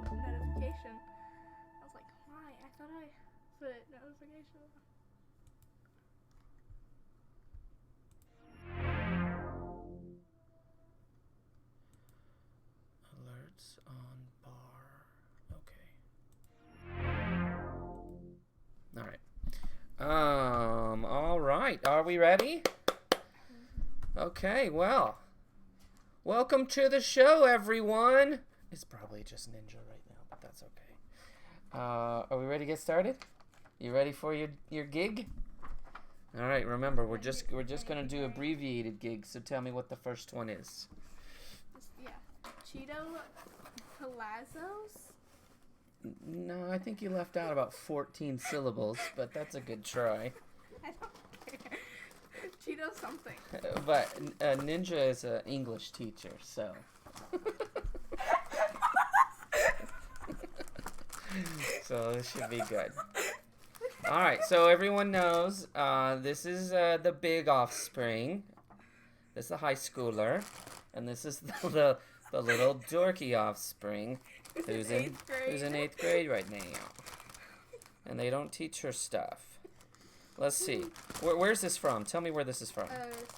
no notification. I was like, why? I thought I put notification on. Alerts on bar. Okay. All right. Are we ready? Okay, well. Welcome to the show, everyone. It's probably just Ninja right now, but that's okay. Are we ready to get started? You ready for your gig? All right, remember, we're just going to do abbreviated gigs, so tell me what the first one is. Yeah. Cheeto Palazzos? No, I think you left out about 14 syllables, but that's a good try. I don't care. Cheeto something. But Ninja is an English teacher, so. So this should be good. All right, so everyone knows this is the big offspring. This is the high schooler, and this is the little dorky offspring who's in 8th grade right now. And they don't teach her stuff. Let's see. Where's this from? Tell me where this is from.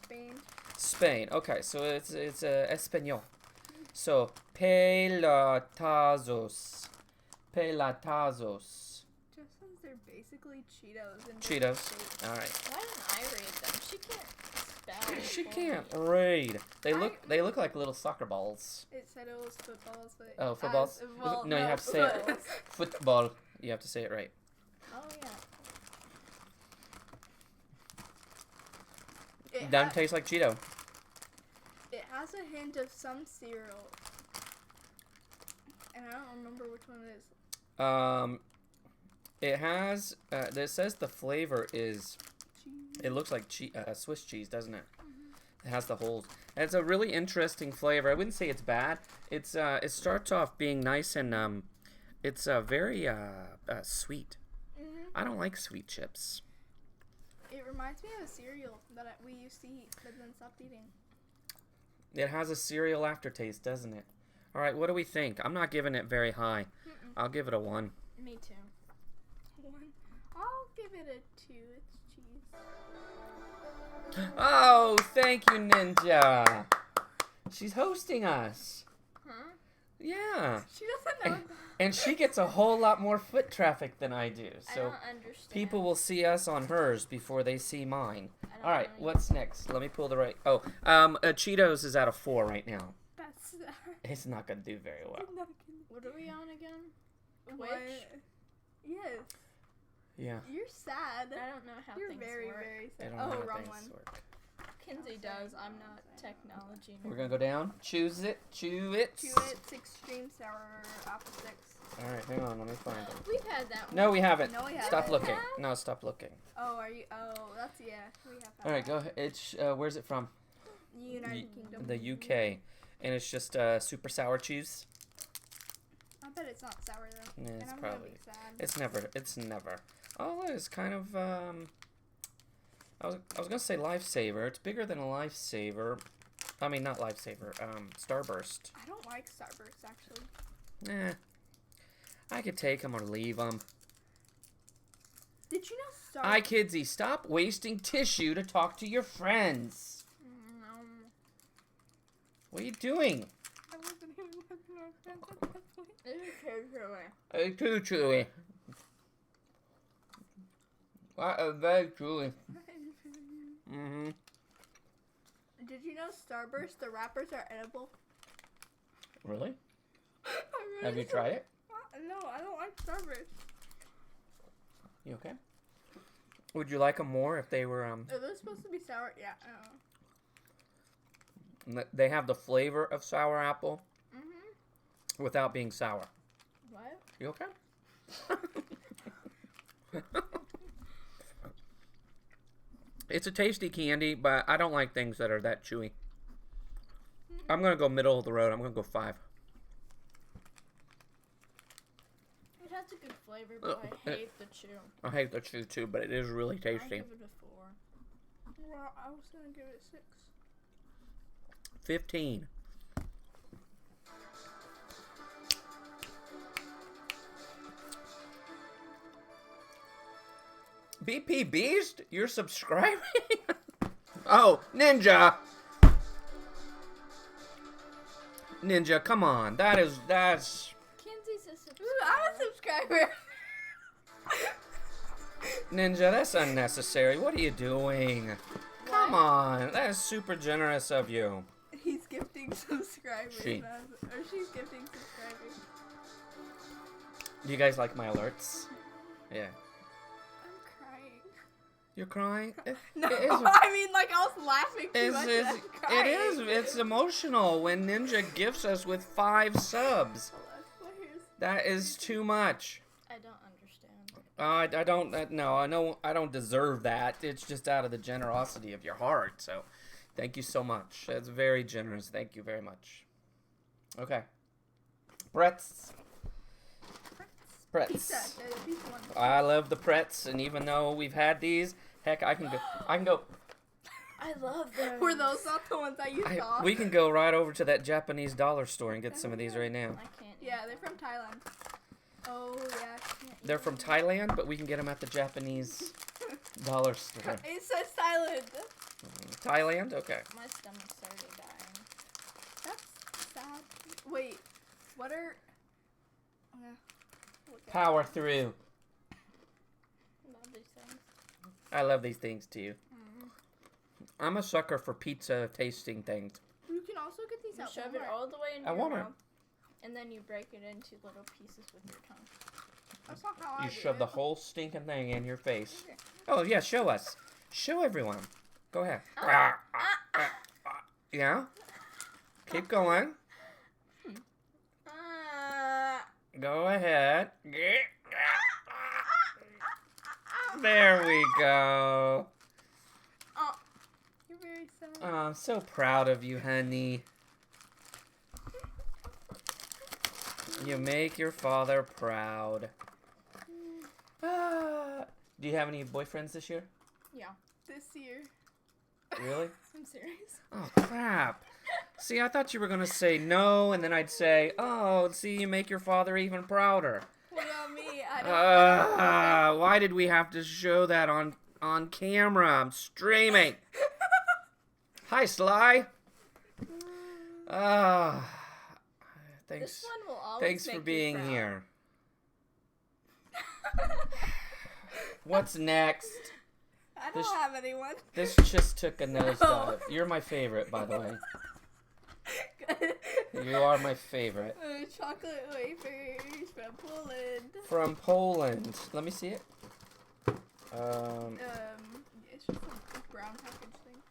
Spain. Spain. Okay, so it's español. So pelatazos. Pelatazos. Just since they're basically Cheetos. And Cheetos. All right. Why didn't I read them? She can't spell. She can't read. They look like little soccer balls. It said it was footballs, but Oh, footballs? No, you have to say it. Football. You have to say it right. Oh yeah. Doesn't taste like Cheeto. It has a hint of some cereal. And I don't remember which one it is. It has, it says the flavor is, Cheese. it looks like Swiss cheese, doesn't it? Mm-hmm. It has the holes. And it's a really interesting flavor. I wouldn't say it's bad. It's, it starts off being nice and, it's very, sweet. Mm-hmm. I don't like sweet chips. It reminds me of a cereal that we used to eat, but then stopped eating. It has a cereal aftertaste, doesn't it? All right, what do we think? I'm not giving it very high. Mm-mm. I'll give it a 1. Me too. 1. I'll give it a 2. It's cheese. Oh, thank you, Ninja. She's hosting us. Huh? Yeah. She doesn't know. And she gets a whole lot more foot traffic than I do. I So don't understand. people will see us on hers before they see mine. I don't All right, know what's next? Let me pull the right. Oh, Cheetos is at a 4 right now. That's It's not going to do very well. What are we on again? What? Twitch? Yes. Yeah. You're sad. I don't know how You're things very, work. very I sad. don't know Oh, how wrong things one. work. Kinsey does. I'm not technology. We're going to go down. Choose it. Chew it. Chew It's extreme sour apple sticks. All right, hang on. Let me find it. We've had that one. No, we haven't. No, we haven't. Stop looking. Have? No, stop looking. Oh, are you? Oh, that's yeah. We have that. All right, go ahead. It's where's it from? United Kingdom. The UK, and it's just super sour cheese. I bet it's not sour though. Yeah, And it's I'm probably. gonna be sad. It's never. Oh, it's kind of. I was gonna say lifesaver. It's bigger than a lifesaver. I mean, not lifesaver. Starburst. I don't like Starburst actually. Eh. I could take them or leave them. Did you know Starburst? Hi, kidsy. Stop wasting tissue to talk to your friends. What are you doing? I wasn't even looking at my friends. It's too chewy. Very chewy. Mm-hmm. Did you know Starburst, the wrappers are edible? Really? I really Have you don't- tried it? No, I don't like Starburst. You okay? Would you like them more if they were Are those supposed to be sour? Yeah. They have the flavor of sour apple Mhm. without being sour. What? You okay? It's a tasty candy, but I don't like things that are that chewy. I'm gonna go middle of the road. I'm gonna go 5. It has a good flavor, but I hate the chew. I hate the chew too, but it is really I'll tasty. give it a 4. Well, I was gonna give it 6. 15. BP Beast? You're subscribing? Oh, Ninja! Ninja, come on. That's... Kenzie's a subscriber. Ooh, I'm a subscriber. Ninja, that's unnecessary. What are you doing? Come on. That is super generous of you. He's gifting subscribers. She. Or she's gifting subscribers. Do you guys like my alerts? Yeah. I'm crying. You're crying? No, It is- I mean, like, I was laughing too much. And I'm it crying. is. It's emotional when Ninja gifts us with 5 subs. That is too much. I don't understand. I don't. No, I know. I don't deserve that. It's just out of the generosity of your heart. So, thank you so much. That's very generous. Thank you very much. Okay. Pretz. Pretz. Pizza. The pizza one. I love the Pretz, and even though we've had these, heck, I can go. I love those. Were those not the ones that you saw? We can go right over to that Japanese dollar store and get some of these right now. I can't. Yeah, they're from Thailand. Oh, yeah. I can't They're from Thailand, but we can get them at the Japanese dollar store. It says Thailand. Thailand? Okay. My stomach started dying. That's sad. Wait, what are... look at Power through. Love these things. I love these things too. I'm a sucker for pizza tasting things. You can also get these You at shove it Walmart. all the way into At your Walmart. mouth, and then you break it into little pieces with your tongue. That's not how I You do shove it. the whole stinking thing in your face. Okay. Oh yeah, show us. Show everyone. Go ahead. Yeah? Keep going. Go ahead. There we go. Oh, you're very sad. Oh, I'm so proud of you, honey. You make your father proud. Do you have any boyfriends this year? Yeah, This year. Really? I'm serious. Oh, crap. See, I thought you were going to say no, and then I'd say, oh, see, you make your father even prouder. What about me? I don't Why did we have to show that on camera? I'm streaming. Hi, Sly. Thanks. This one will always Thanks make for you being proud. here. What's next? I don't This- have anyone. This just took a nosedive. You're my favorite, by the way. You are my favorite. Chocolate wafers from Poland. From Poland. Let me see it. It's just a big brown package thing.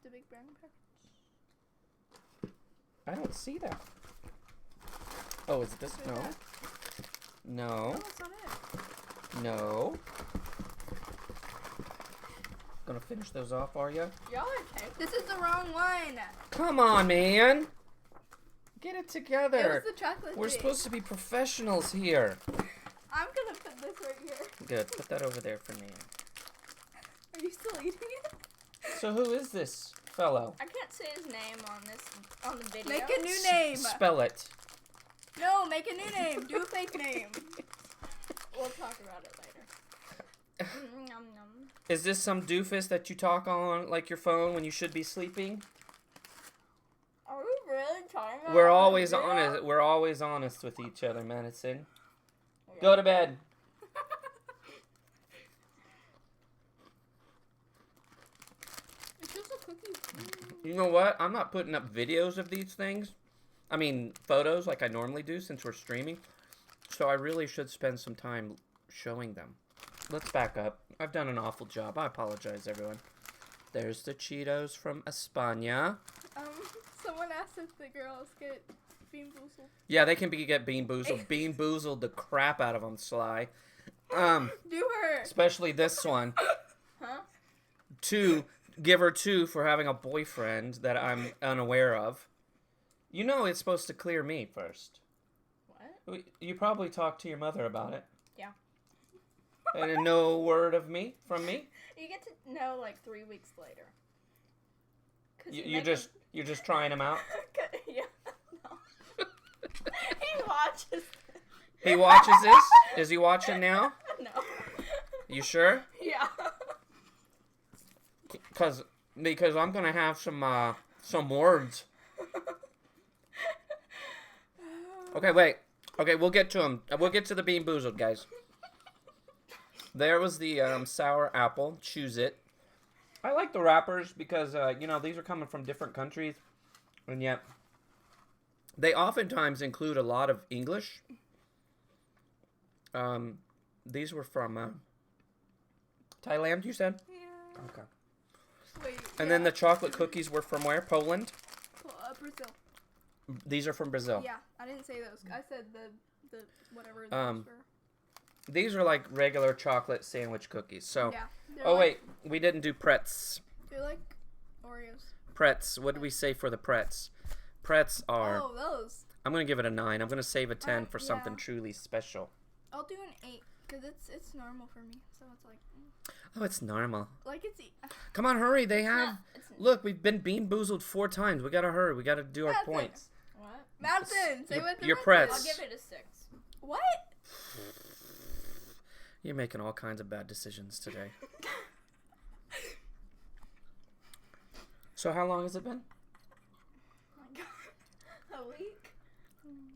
The big brown package. I don't see that. Oh, is it this? No. No, No. that's not it. No. Gonna finish those off, are ya? Y'all are okay. This is the wrong one. Come on, man. Get it It was together. the chocolate We're thing. supposed to be professionals here. I'm gonna put this right here. Good. Put that over there for now. Are you still eating it? So who is this fellow? I can't say his name on the video. Make a new name. Spell it. No, make a new name. Do a fake name. We'll talk about it later. Nom nom. Is this some doofus that you talk on like your phone when you should be sleeping? Are we really talking about We're it on always video? honest. We're always honest with each other, Madison. Go to bed. It's just a cookie. You know what? I'm not putting up videos of these things. I mean, photos like I normally do since we're streaming. So I really should spend some time showing them. Let's back up. I've done an awful job. I apologize, everyone. There's the Cheetos from España. Someone asked if the girls get Bean Boozled. Yeah, they can get Bean Boozled. Bean Boozled the crap out of them, Sly. Do her. Especially this one. Huh? Give her 2 for having a boyfriend that I'm unaware of. You know it's supposed to clear me first. What? You probably talked to your mother about it. Yeah. And no word of me from me. You get to know like 3 weeks later. 'Cause You're just trying them out. Yeah. No. He watches. He watches this. Is he watching now? No. You sure? Yeah. Because I'm gonna have some words. Okay, wait. Okay, we'll get to them. We'll get to the Bean Boozled, guys. There was the sour apple. Choose it. I like the wrappers because these are coming from different countries, and yet they oftentimes include a lot of English. These were from Thailand, you said? Yeah. Okay. Wait. And then the chocolate cookies were from where? Poland? Brazil. These are from Brazil. Yeah, I didn't say those. I said the whatever those were. These are like regular chocolate sandwich cookies. So. Yeah. Oh like, wait, we didn't do pretz. They're like Oreos. Pretz. What did we say for the pretz? Pretz are. Oh, those. I'm gonna give it a 9. I'm gonna save a 10 for something yeah. truly special. I'll do an 8 because it's normal for me. So it's like. Oh, it's normal. Like it's. Come on, hurry! They have. It's Look, we've been Bean Boozled 4 times. We gotta hurry. We gotta do our Madison. points. What? Madison, say what the your Madison. Pretz. I'll give it a 6. What? You're making all kinds of bad decisions today. So how long has it been? Oh my god. A week?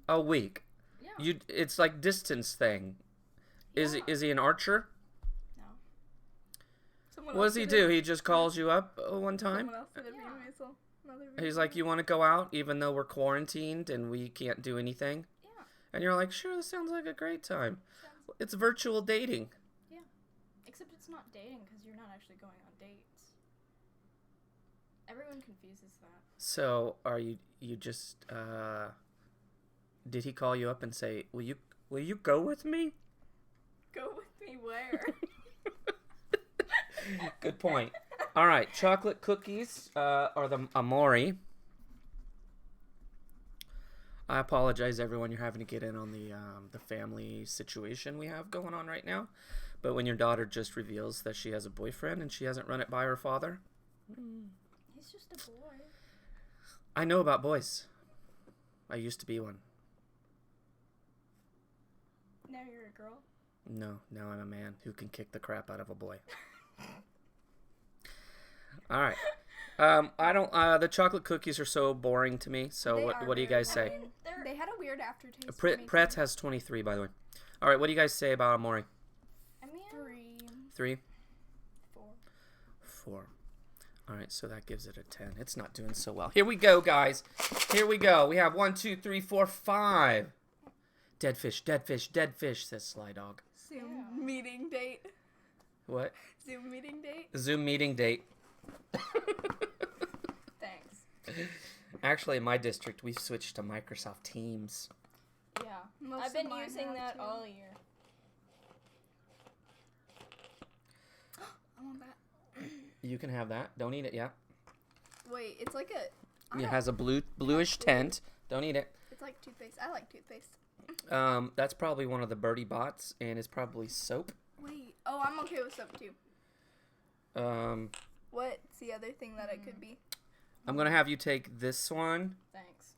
A week. Yeah. It's like distance thing. Is Yeah. is he an archer? No. Someone What else does he did do? it. He just calls you up one time. Someone else did it. Yeah. He's like, "You want to go out, even though we're quarantined and we can't do anything?" Yeah. And you're like, "Sure, this sounds like a great time." It's virtual dating. Yeah. Except it's not dating because you're not actually going on dates. Everyone confuses that. So, are you just did he call you up and say, will you go with me?" Go with me where? Good point. All right, chocolate cookies are the Amori. I apologize, everyone. You're having to get in on the family situation we have going on right now. But when your daughter just reveals that she has a boyfriend and she hasn't run it by her father, He's just a boy. I know about boys. I used to be one. Now you're a girl? No, now I'm a man who can kick the crap out of a boy. All right. I don't. The chocolate cookies are so boring to me. So They what are do you very guys say? boring. They had a weird aftertaste. for me, Pretz too. has 23, by the way. All right. What do you guys say about Amori? I mean, 3, 3, 4. 4. All right. So that gives it a 10. It's not doing so well. Here we go, guys. Here we go. We have 1, 2, 3, 4, 5. Dead fish. Dead fish. Dead fish. Says Sly Dog. Zoom Yeah. meeting date. What? Zoom meeting date. Zoom meeting date. thanks. Actually, in my district, we've switched to Microsoft Teams. Yeah. Most I've of been mine using have, that too. all year. I want that. You can have that. Don't eat it yet. Wait, it's like a. It has a bluish tint. Don't eat it. It's like toothpaste. I like toothpaste. That's probably one of the birdie bots, and it's probably soap. Wait. Oh, I'm okay with soap too. What's the other thing that it could be? I'm gonna have you take this one. Thanks.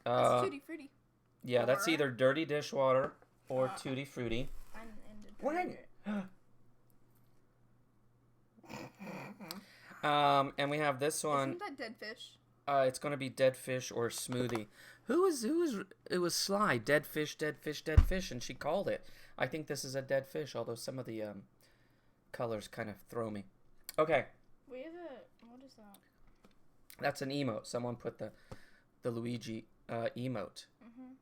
That's Tutti Frutti. Yeah, that's Or- either dirty dishwater or Tutti Frutti. I'm into When? And we have this one. Isn't that dead fish? It's gonna be dead fish or smoothie. Who is? It was Sly. Dead fish, dead fish, dead fish, and she called it. I think this is a dead fish, although some of the colors kind of throw me. Okay, We have a. What is that? that's an emote. Someone put the Luigi emote. Mm-hmm.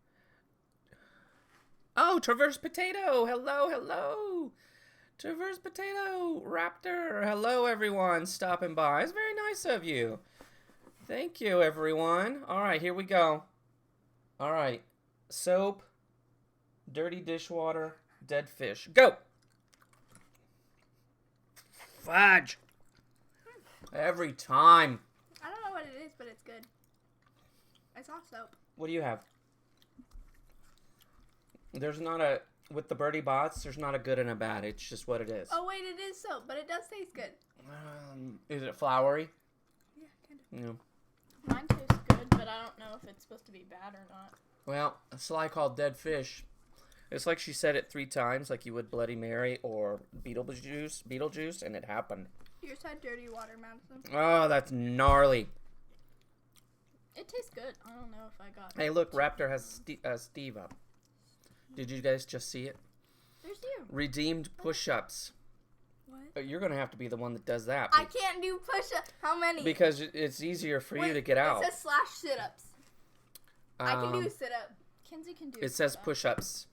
Oh, Traverse Potato! Hello, hello! Traverse Potato Raptor! Hello, everyone stopping by. It's very nice of you. Thank you, everyone. All right, here we go. All right, soap, dirty dishwater, dead fish. Go! Fudge! Every time. I don't know what it is, but it's good. It's not soap. What do you have? There's not a... With the birdie bots, there's not a good and a bad. It's just what it is. Oh wait, it is soap, but it does taste good. Is it floury? Yeah, kind of. No. Mine tastes good, but I don't know if it's supposed to be bad or not. Well, Sly called dead fish. It's like she said it 3 times, like you would Bloody Mary or Beetlejuice, and it happened. Yours had dirty water, Madison. Oh, that's gnarly. It tastes good. I don't know if I got. Hey, look, Raptor has Steve up. Did you guys just see it? There's you. Redeemed push-ups. What? You're gonna have to be the one that does that. I can't do push-ups. How many? Because it's easier for you to get out. It says / sit-ups. I can do a sit-up. Kenzie can do. It says push-ups. push-ups.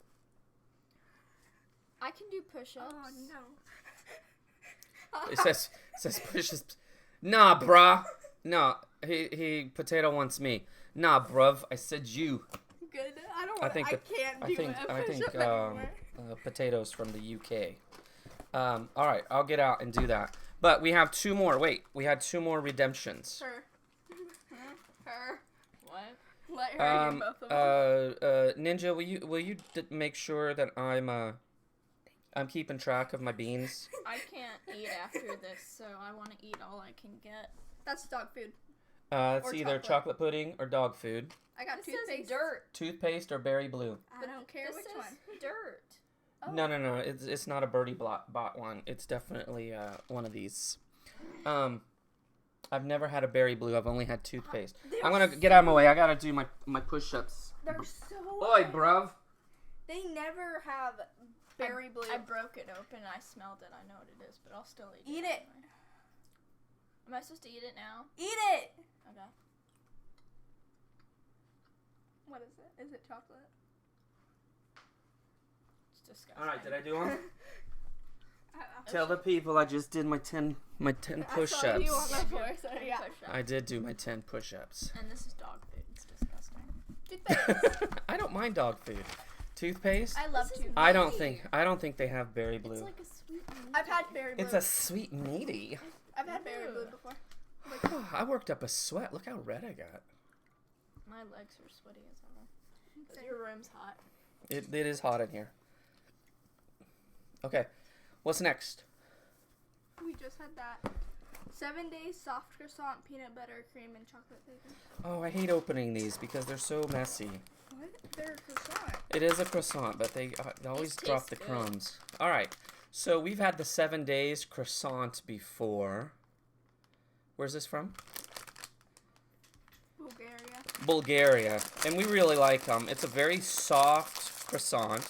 I can do push-ups. Oh no. It says push-ups. Nah, bruh. No, he potato wants me. Nah, bruv. I said you. Good. I don't want. I can't do I think push-up anymore. potatoes from the UK. All right, I'll get out and do that. But we have 2 more. Wait, we had 2 more redemptions. Her. What? Let her do both of them. Ninja, will you make sure that I'm keeping track of my beans? I can't eat after this, so I want to eat all I can get. That's dog food. It's Or either chocolate pudding or dog food. I got This toothpaste. is dirt. Toothpaste or berry blue. I don't care This which is one. dirt. Oh. No. It's not a birdie bot one. It's definitely one of these. I've never had a berry blue. I've only had toothpaste. I'm gonna get out of my way. I gotta do my push-ups. They're so. Oi, bruv. They never have berry blue. I broke it open and I smelled it. I know what it is, but I'll still eat it. Eat it. Anyway. Am I supposed to eat it now? Eat it. Okay. What is it? Is it chocolate? It's disgusting. All right, did I do them? I Tell the people I just did my 10 saw push-ups. you on my floor, so yeah. Push-up. I did do my 10 push-ups. And this is dog food. It's disgusting. Toothpaste. I don't mind dog food. Toothpaste? I love This is toothpaste. I don't think they have berry blue. It's like a sweet. I've had berry blue. It's a sweet meaty. I've had berry blue before. I worked up a sweat. Look how red I got. My legs are sweaty as hell. 'Cause your room's hot. It is hot in here. Okay, what's next? We just had that. 7 days soft croissant, peanut butter, cream, and chocolate bacon. Oh, I hate opening these because they're so messy. What? They're a croissant. It is a croissant, but they always It drop the tastes good. crumbs. All right, so we've had the 7 days croissant before. Where's this from? Bulgaria, and we really like them. It's a very soft croissant,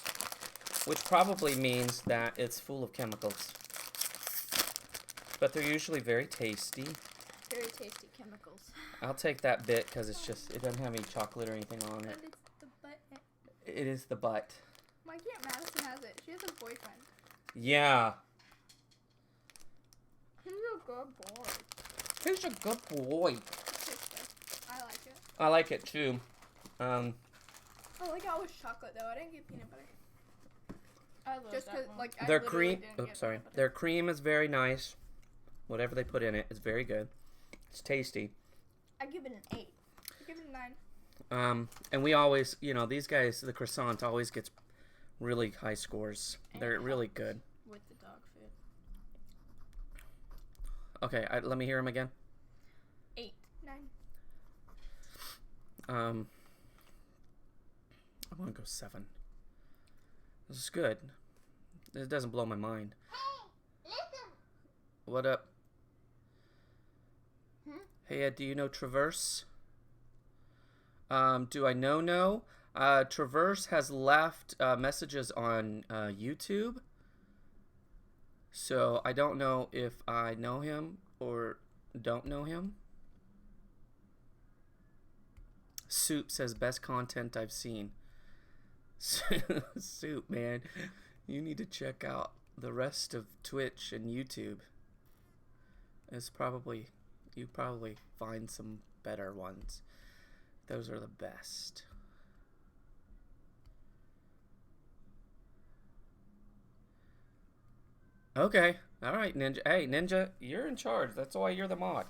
which probably means that it's full of chemicals. But they're usually very tasty. Very tasty chemicals. I'll take that bit because it doesn't have any chocolate or anything on it. And it's the butt. It is the butt. My Aunt Madison has it. She has a boyfriend. Yeah. He's a good boy. He's a good boy. I like it. I like it too. I like how it was chocolate though. I didn't get peanut butter. I love Just that cause one. like I Their literally cream. didn't Oops, get sorry. peanut butter. Their cream is very nice. Whatever they put in it is very good. It's tasty. I give it an 8. I give it a 9. And we always, these guys, the croissant always gets really high scores. And They're it really helps good. with the dog food. Okay, let me hear them again. 8. 9. I want to go 7. This is good. It doesn't blow my mind. Hey, listen. What up? Hmm? Hey, do you know Traverse? Do I know? No. Traverse has left messages on YouTube. So I don't know if I know him or don't know him. Soup says best content I've seen. Soup, man. You need to check out the rest of Twitch and YouTube. You probably find some better ones. Those are the best. Okay. All right, Ninja. Hey, Ninja, you're in charge. That's why you're the mod.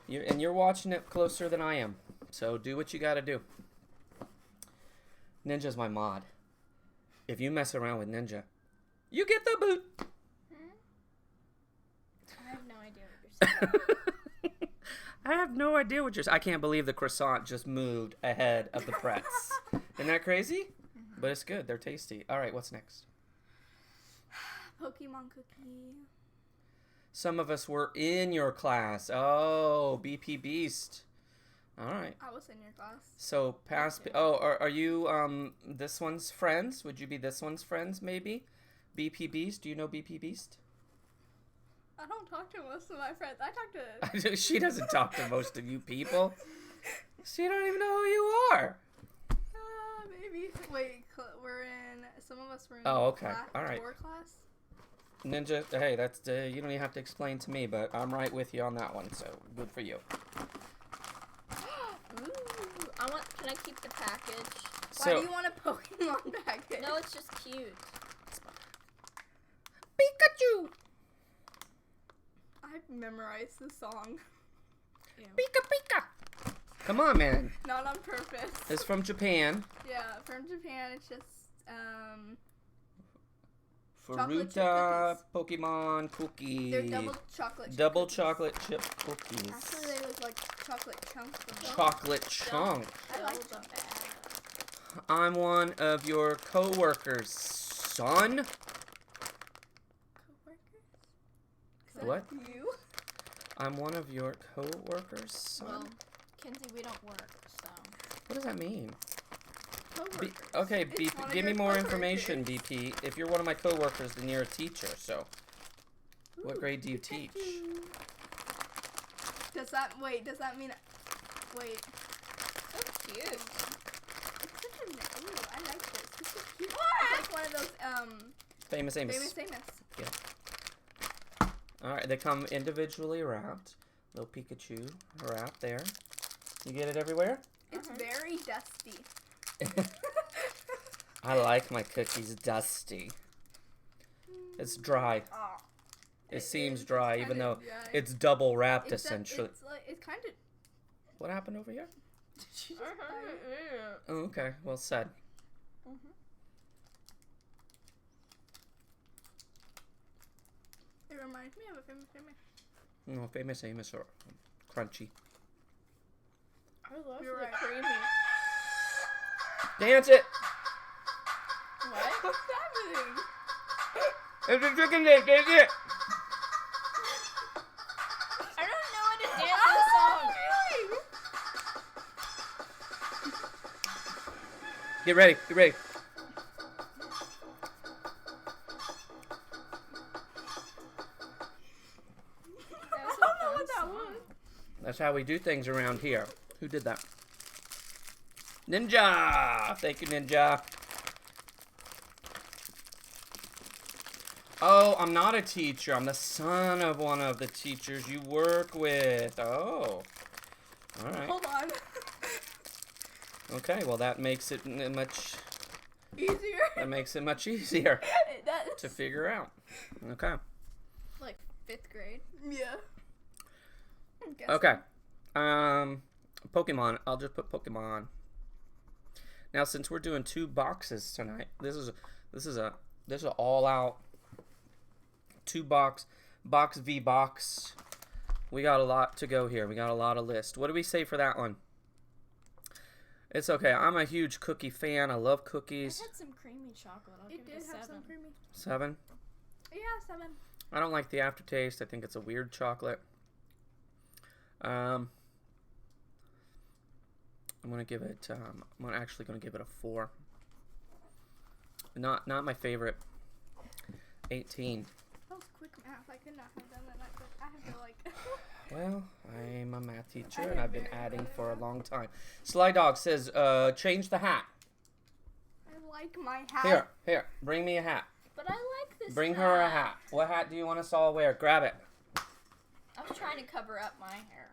You're watching it closer than I am. So do what you got to do. Ninja's my mod. If you mess around with Ninja, you get the boot. I have no idea what you're saying. I have no idea what you're saying. I can't believe the croissant just moved ahead of the pretz. Isn't that crazy? But it's good. They're tasty. All right, what's next? Pokemon cookie. Some of us were in your class. Oh, BP Beast. All right. I was in your class. So past. Oh, are you this one's friends? Would you be this one's friends maybe? BP Beast. Do you know BP Beast? I don't talk to most of my friends. I talk to. She doesn't talk to most of you people. She don't even know who you are. Maybe. Wait, we're in. Some of us were in. Oh, okay. Class, All right. class. Ninja, hey, that's you don't even have to explain to me, but I'm right with you on that one. So good for you. Ooh, can I keep the package? Why do you want a Pokemon package? No, it's just cute. Pikachu. I've memorized the song. Yeah. Pika Pika. Come on, man. Not on purpose. It's from Japan. Yeah, from Japan. It's just Chocolate chip Furuta Pokemon cookie. they're double chocolate. Double cookies. chocolate chip cookies. Actually, they look like chocolate chunks. Chocolate chunk. I like Build a bag. I'm one of your co-workers, son. Coworkers? What? You? I'm one of your co-workers, son. Well, Kinsey, we don't work, so. What does that mean? Coworkers. Okay, It's BP, one of give me your more coworkers. information, BP. If you're one of my co-workers, then you're a teacher, so. What Ooh, grade do you teach? Does that wait? Does that mean? Wait. So cute. It's such a ooh, I like this. It's so cute. It's like one of those Famous Amos. famous. Alright, they come individually wrapped. Little Pikachu wrapped there. You get it everywhere? It's very dusty. I like my cookies dusty. It's dry. Oh, It seems dry, kinda even though dry. it's double wrapped, It's essentially. It's like it's kind of. What happened over here? She just died. Oh, okay. Well said. It reminds me of a famous. No, Famous Amos or crunchy. I love You're the right. creamy. Dance it! What? What's happening? It's a chicken dish, dance it! I don't know how to dance this song. Get ready, get ready. That was I a don't know what fun that song. was. That's how we do things around here. Who did that? Ninja! Thank you, Ninja. Oh, I'm not a teacher. I'm the son of one of the teachers you work with. Oh. All right. Hold on. Okay, well, that makes it much... Easier. That makes it much easier It does. to figure out. Okay. Like 5th grade. Yeah. I'm guessing. Okay. Pokemon. I'll just put Pokemon. Now, since we're doing 2 boxes tonight, this is an all-out 2-box v box. We got a lot to go here. We got a lot of lists. What do we say for that one? It's okay. I'm a huge cookie fan. I love It cookies. had some creamy chocolate. I'll It give it did a have 7. some creamy. 7. Yeah, 7. I don't like the aftertaste. I think it's a weird chocolate. I'm gonna give it. I'm actually gonna give it a 4. Not my favorite. 18. That was quick math. I could not have done that quick. I have to like. Well, I'm a math teacher I and am I've been very adding good at for a math. long time. Sly Dog says, change the hat. I like my hat. Here, bring me a hat. But I like this Bring her a hat. What hat do you want us all wear? Grab it. I'm trying to cover up my hair.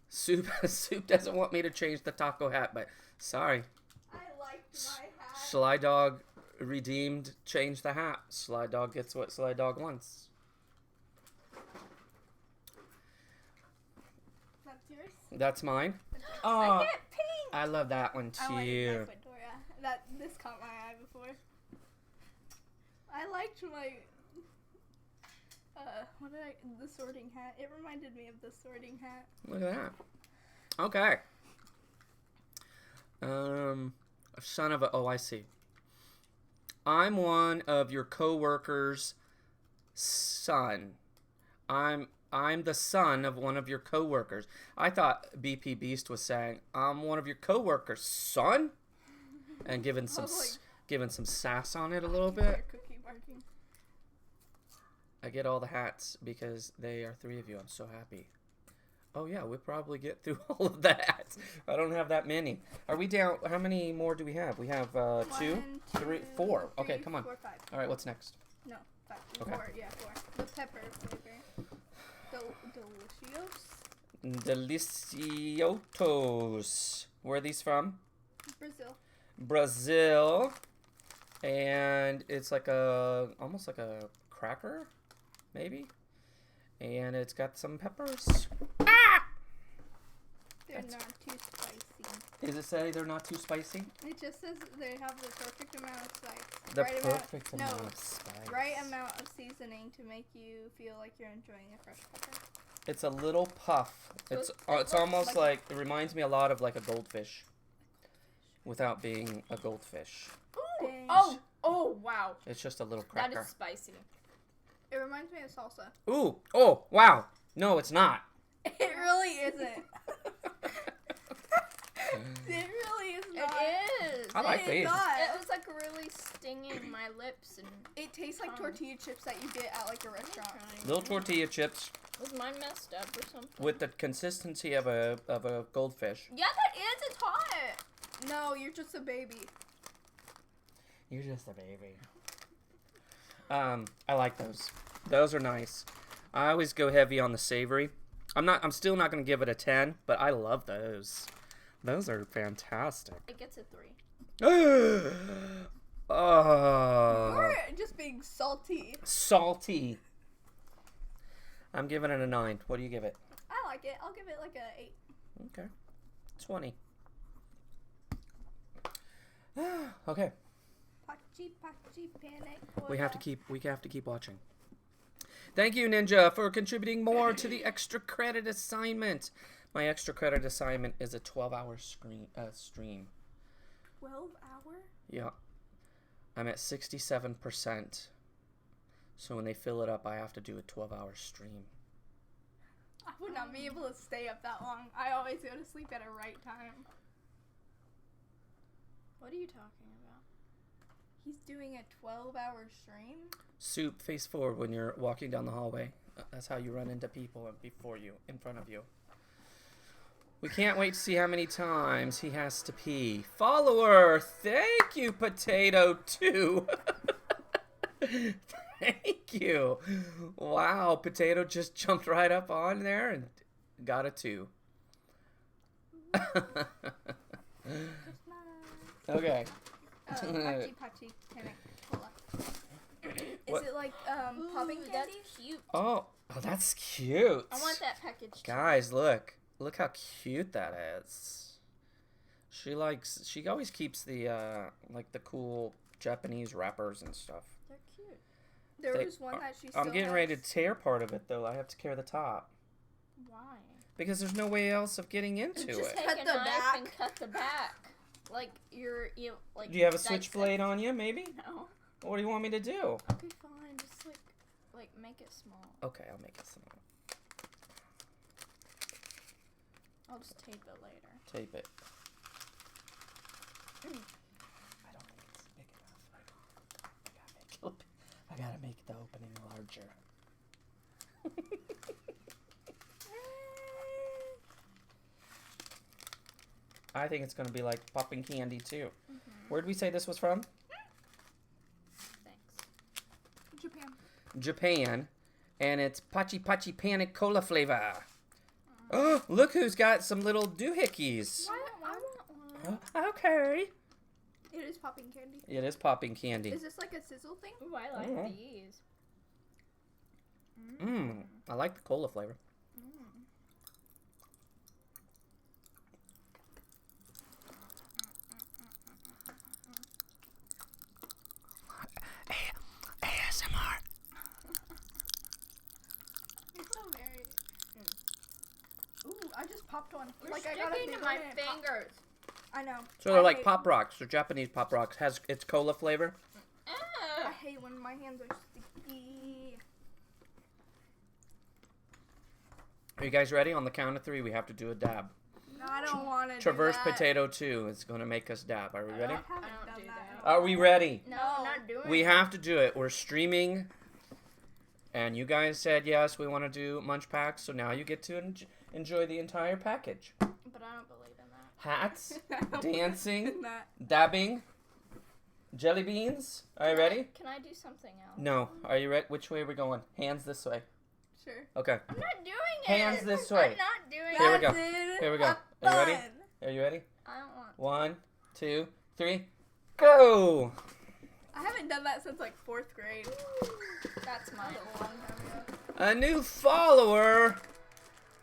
Soup doesn't want me to change the taco hat, but sorry. I like my hat. Sly Dog redeemed, change the hat. Sly Dog gets what Sly Dog wants. That's yours. That's mine. I Oh, get pink. I love that one I like too. my fedora. This caught my eye before. I liked my the sorting hat. It reminded me of the sorting hat. Look at that. Okay. son of a. Oh, I see. I'm one of your coworkers' son. I'm the son of one of your coworkers. I thought BP Beast was saying, I'm one of your coworkers' son, and giving some sass on it a little bit. Cookie barking. I get all the hats because they are 3 of you. I'm so happy. Oh yeah, we'll probably get through all of the hats. I don't have that many. Are we down? How many more do we have? We have 2, 3, 4. Okay, come on. 4, 5. All right, what's next? No, 5. Okay. 4. Yeah, 4. The pepper flavor. Delicios. Deliciotos. Where are these from? Brazil. Brazil. And it's like almost like a cracker, maybe. And it's got some peppers. They're not too spicy. Does it say they're not too spicy? It just says they have the perfect amount of spice. The perfect amount of spice. Right amount of seasoning to make you feel like you're enjoying a fresh pepper. It's a little puff. It's almost like it reminds me a lot of like a goldfish, without being a goldfish. Ooh. Dang. Oh, wow. It's just a little cracker. That is spicy. It reminds me of salsa. Ooh, oh, wow. No, it's not. It really isn't. It really is not. It is. I like these. It was like really stinging my lips and. It tastes like tortilla chips that you get at like a restaurant. Little tortilla chips Was mine messed up or something? with the consistency of a goldfish. Yeah, that is. It's hot. No, you're just a baby. You're just a baby. I like those. Those are nice. I always go heavy on the savory. I'm still not gonna give it a 10, but I love those. Those are fantastic. It gets a 3. Oh. You're just being salty. Salty. I'm giving it a 9. What do you give it? I like it. I'll give it like a 8. Okay. 20. Okay. Pachi panic. We have to keep watching. Thank you, Ninja, for contributing more to the extra credit assignment. My extra credit assignment is a 12-hour stream. 12 hour? Yeah. I'm at 67%. So when they fill it up, I have to do a 12-hour stream. I would not be able to stay up that long. I always go to sleep at a right time. What are you talking about? He's doing a 12-hour stream? Soup, face forward when you're walking down the hallway. That's how you run into people before you, in front of you. We can't wait to see how many times he has to pee. Follower, thank you, Potato 2. Thank you. Wow, Potato just jumped right up on there and got a 2. Okay. Pachi panic cola. What? Is it like popping candy? That's cute. Oh, that's cute. I want that package. Guys, look how cute that is. She always keeps the like the cool Japanese wrappers and stuff. They're cute. There was one that she still I'm getting ready to tear part of it though. I have to tear the top Why? because there's no way else of getting into Just it. take Cut a the knife back. and cut the back. Like you like. Do you have a dissect- switchblade on you? Maybe. No. What do you want me to do? Okay, fine. Just like make it small. Okay, I'll make it small. I'll just tape it later. Tape it. I don't think it's big enough. I gotta make the opening larger. I think it's gonna be like popping candy too. Where'd we say this was from? Thanks. Japan. Japan, and it's Pachi Pachi Panic Cola flavor. Oh, look who's got some little doohickeys. I want one. Okay. It is popping candy. It is popping candy. Is this like a sizzle thing? Ooh, I like Oh. these. I like the cola flavor. ASMR. You're so very. Ooh, I just popped one. You're like I sticking got a to big my one and it popped. fingers. I know. So they're I like hate- Pop Rocks. They're Japanese Pop Rocks. It's cola flavor. I hate when my hands are sticky. Are you guys ready? On the count of 3, we have to do a dab. No, I don't want to. Traverse Potato 2 is going to make us dab. Are we ready? I haven't I don't done do that. that. Are we ready? No, No. I'm not doing We it. have to do it. We're streaming. And you guys said yes, we want to do MunchPak. So now you get to enjoy the entire package. But I don't believe in that. Hats, I don't dancing, believe in that. dabbing, jelly beans. Are you ready? Can I do something else? No. Are you ready? Which way are we going? Hands this way. Sure. Okay. I'm not doing it. Hands this way. I'm not doing Here we it. go. That's it. Here we go. Have Are you ready? fun. Are you ready? I don't want. 1, 2, 3, go! I haven't done that since like 4th grade. That's mine. That's a long time ago. A new follower.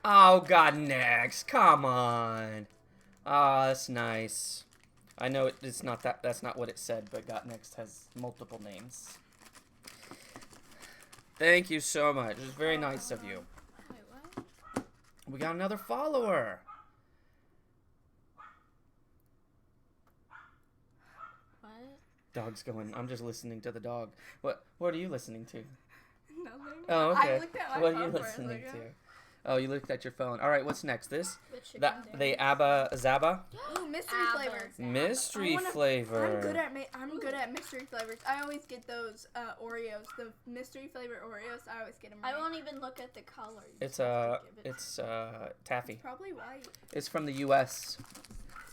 Oh, got next. Come on. Oh, that's nice. I know it's not that. That's not what it said, but got next has multiple names. Thank you so much. It's very nice of you. Wait, what? We got another follower. What? Dog's going. I'm just listening to the dog. What are you listening to? Nothing. Oh, okay. I looked at my What phone are you for a listening second. to? Oh, you looked at your phone. All right, what's next? This? The chicken The dance. Abba Zaba? Ooh, mystery Abba flavors. Zaba. Mystery I wanna- flavor. I'm good at mystery flavors. I always get those Oreos, the mystery flavor Oreos. I always get them. I Right. won't even look at the color. You It's just have to give it- it's taffy. Probably white. It's from the U.S.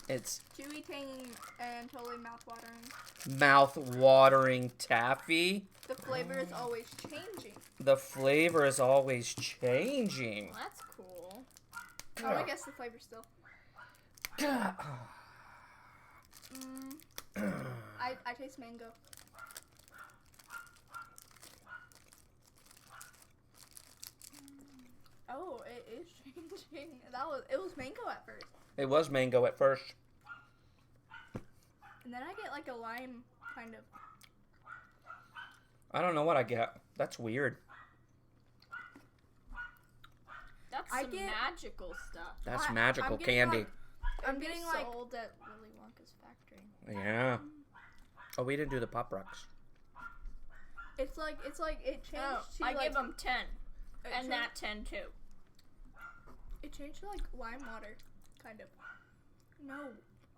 It's Chewy, tangy, and totally mouth-watering. mouth-watering taffy. The flavor is always changing. The flavor is always changing. Well, that's cool. I would guess the flavor still. I taste mango. Oh, it is changing. It was mango at first, It was mango at first. and then I get like a lime kind of. I don't know what I get. That's weird. That's I some get- magical stuff. That's I'm magical getting, candy. like- I'm It'd be getting like sold at Willy Wonka's factory. Yeah. Oh, we didn't do the Pop Rocks. it's like it changed. Oh, to, I like, give them 10. it And changed- that 10 too. It changed to like lime water, kind of. No,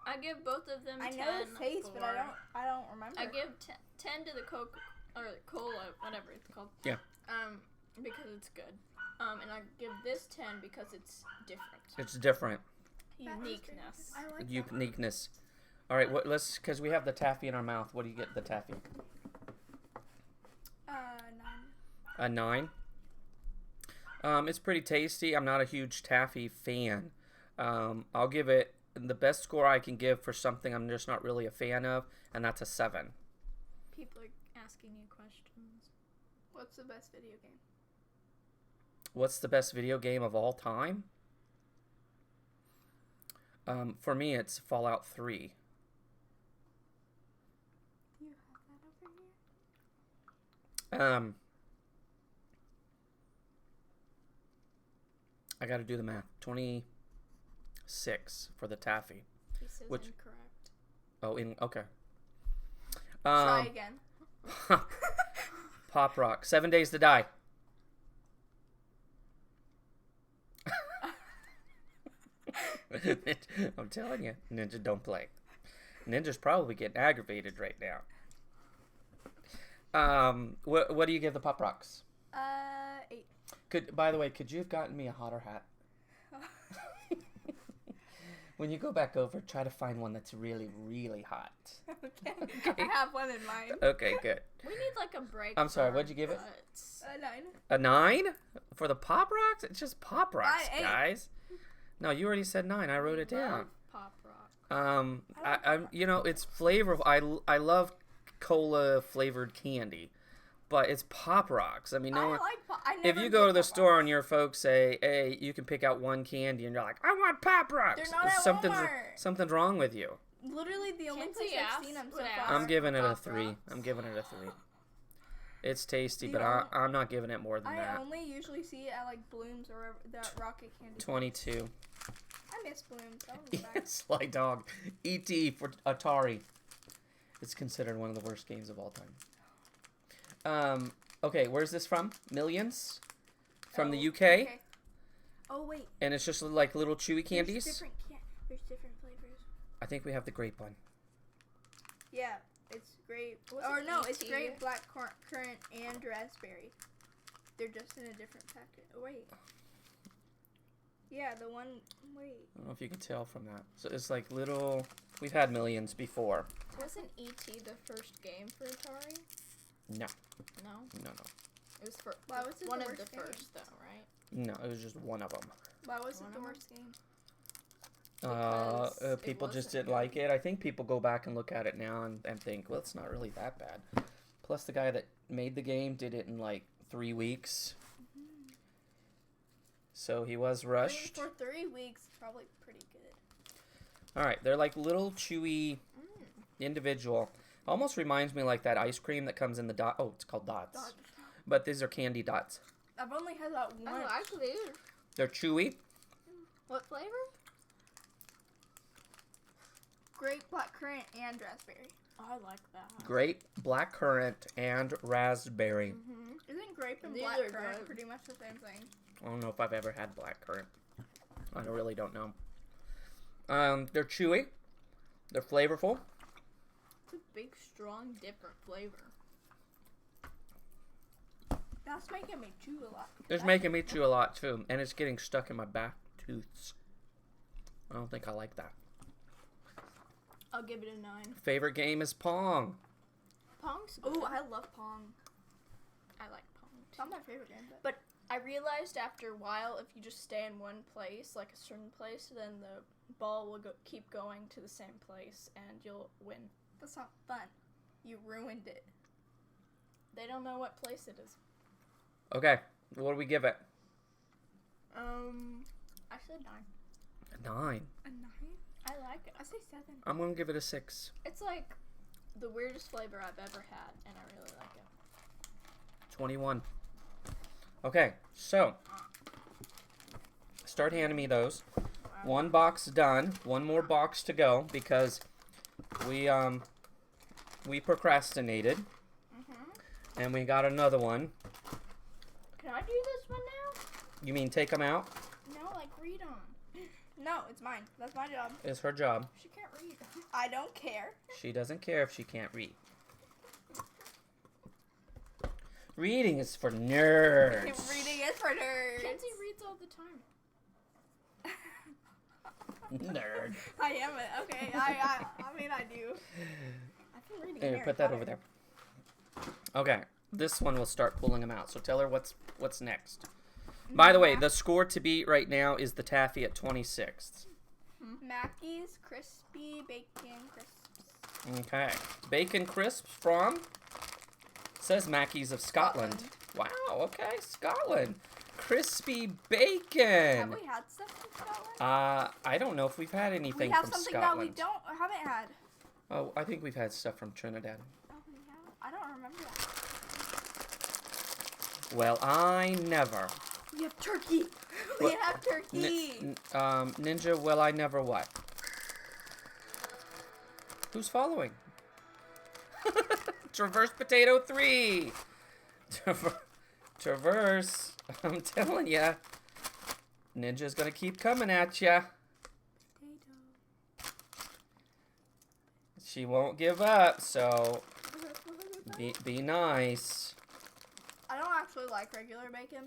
I give both of them 10. I know the taste, but I don't remember. I give 10 to the Coke or Cola, whatever it's called. Yeah. Because it's good. And I give this 10 because it's different. It's different. That is Uniqueness. I like that. Uniqueness. All right, because we have the taffy in our mouth. What do you get the taffy? 9. A 9. It's pretty tasty. I'm not a huge taffy fan. I'll give it the best score I can give for something I'm just not really a fan of, and that's a 7. People are asking you questions. What's the best video game? What's the best video game of all time? For me, it's Fallout 3. Do you have that over here? I got to do the math. 26 for the taffy. He says Which- incorrect. Oh, okay. Try again. Pop Rock. 7 Days to Die. I'm telling you, Ninja don't play. Ninja's probably getting aggravated right now. What do you give the Pop Rocks? 8. By the way, could you have gotten me a hotter hat? When you go back over, try to find one that's really, really hot. Okay. I have one in mind. Okay, good. We need like a break. I'm sorry, for what'd you give it? butts. 9. A 9 for the Pop Rocks? It's just Pop Rocks, 8. guys. No, you already said 9. I wrote it down. Love Pop Rock. I'm it's flavorful. I love cola flavored candy, but it's Pop Rocks. I mean, no one. If you go to the store and your folks say, "Hey, you can pick out one candy," and you're like, "I want Pop Rocks," They're not at Walmart. something's wrong with you. Literally the only Kinsey place I've asked seen them so what far. asked. I'm giving it a Pop 3. Rocks. I'm giving it a 3. It's tasty, The but only- I'm not giving it more than I that. only usually see it at like Blooms or wherever, that Rocket Candy. 22. I miss Bloons. I want to go back. Sly Dog. E.T. for Atari. It's considered one of the worst games of all time. Okay, where's this from? Millions? From the UK? Okay. Oh, wait. And it's just like little chewy candies? There's different flavors. I think we have the grape one. Yeah, it's grape. Was Or it no, ET? it's grape, black currant, and raspberry. They're just in a different packet. Oh, wait. Yeah, the one. Wait. I don't know if you can tell from that. So it's like little. We've had Millions before. Wasn't E.T. the first game for Atari? No. No? No. It was for Why was it one the of worst the game? first, though, right? No, it was just one of them. Why was One it the of worst game? Because it People just wasn't didn't good. like it. I think people go back and look at it now and think, well, it's not really that bad. Plus, the guy that made the game did it in like 3 weeks. So he was rushed. For 3 weeks, probably pretty good. All right, they're like little chewy individual. Almost reminds me like that ice cream that comes in the dot. Oh, it's called dots. But these are candy dots. I've only had that I one. like these. They're chewy. What flavor? Grape, black currant, and raspberry. Oh, I like that. Grape, black currant, and raspberry. Isn't grape and These black are currant good. pretty much the same thing? I don't know if I've ever had black currant. I really don't know. They're chewy. They're flavorful. It's a big, strong, different flavor. That's making me chew a lot. It's making me chew a lot too, and it's getting stuck in my back tooths. I don't think I like that. I'll give it a 9. Favorite game is Pong. Pong's good. Oh, I love Pong. I like Pong. It's not my favorite game, but But I realized after a while, if you just stay in one place, like a certain place, then the ball will keep going to the same place, and you'll win. that's not fun. You ruined it. They don't know what place it is. Okay, what do we give it? I said 9. 9. A 9? I like it. I say 7. I'm gonna give it a 6. It's like the weirdest flavor I've ever had, and I really like it. 21. Okay, so start handing me those. One box done. One more box to go because we procrastinated, and we got another one. Can I do this one now? You mean take them out? No, like read them. No, it's mine. That's my job. It's her job. She can't read. I don't care. She doesn't care if she can't read. Reading is for nerds. Reading is for nerds. Kenzie reads all the time. Nerd. I am it. Okay, I mean I do. I've been reading Here, Harry put that Potter. over there. Okay, this one will start pulling them out. So tell her what's next. By the way, the score to beat right now is the taffy at 26th. Mackey's crispy bacon crisps. Okay, bacon crisps from says Mackey's of Scotland. Wow. Okay, Scotland. Crispy bacon. Have we had stuff from Scotland? I don't know if we've had anything We have from something Scotland. that we haven't had. Oh, I think we've had stuff from Trinidad. Oh, we have? I don't remember that. Well, I never. We have turkey. We What? have turkey. Ninja, well, I never what? Who's following? Traverse Potato 3. Traverse. I'm telling ya. Ninja's gonna keep coming at ya. She won't give up, so be nice. I don't actually like regular bacon,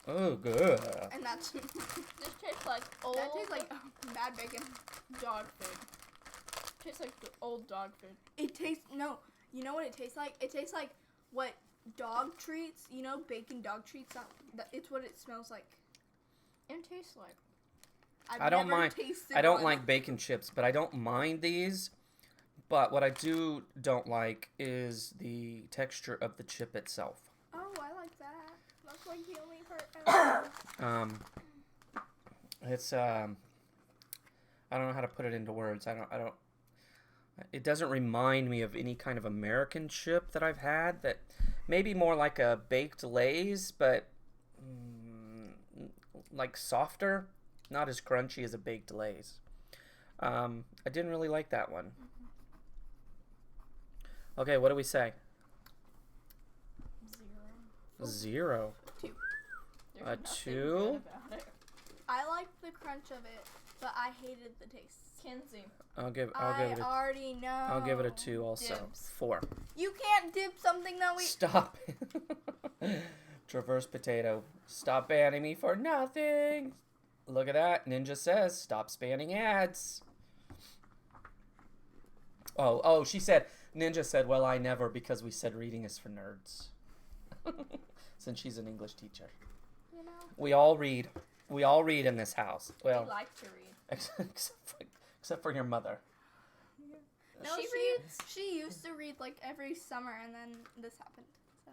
Oh, good. and that's This tastes like old that tastes like bad bacon. dog food. Tastes like the old dog food. It tastes no. You know what it tastes like? It tastes like what dog treats. You know, bacon dog treats. It's what it smells like. And tastes like. I've I don't never mind. tasted I don't one. like bacon chips, but I don't mind these. But what I don't like is the texture of the chip itself. Oh, I like that. That's like the only part. It's I don't know how to put it into words. I don't. It doesn't remind me of any kind of American chip that I've had. That maybe more like a baked Lay's, but like softer, not as crunchy as a baked Lay's. I didn't really like that one. Okay, what do we say? 0. 0. 2. There's A nothing 2? good about it. I liked the crunch of it, but I hated the taste. Kinsey. I'll give it I a already know. I'll give it a 2 also. Dibs. 4. You can't dip something that we. Stop. Traverse potato. Stop banning me for nothing. Look at that. Ninja says, stop spamming ads. Oh, she said, Ninja said, well, I never, because we said reading is for nerds. Since she's an English teacher. You know. We all read. We all read in this house. Well, We like to read. except for your mother. No, She reads. She used to read like every summer, and then this happened. So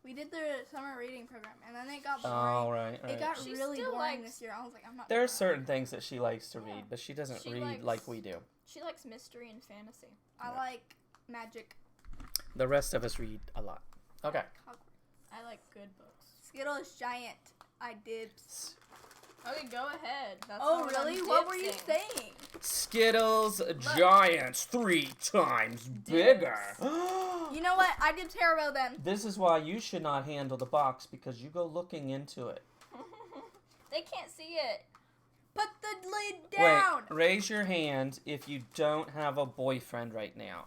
we did the summer reading program, and then it got boring. Oh, right. It got She really still boring likes- this year. I was like, I'm not. There are doing that. certain things that she likes to Yeah. read, but she doesn't She read likes- like we do. She likes mystery and fantasy. I Yeah. like magic. The rest of us read a lot. Okay. I like good books. Skittles giant. I dibs. Okay, go ahead. That's Oh not I'm really? What were you dibsing. saying? Skittles Giants 3 times bigger. You know what? I did Haribo then. This is why you should not handle the box, because you go looking into it. They can't see it. Put the lid down. Wait, raise your hand if you don't have a boyfriend right now.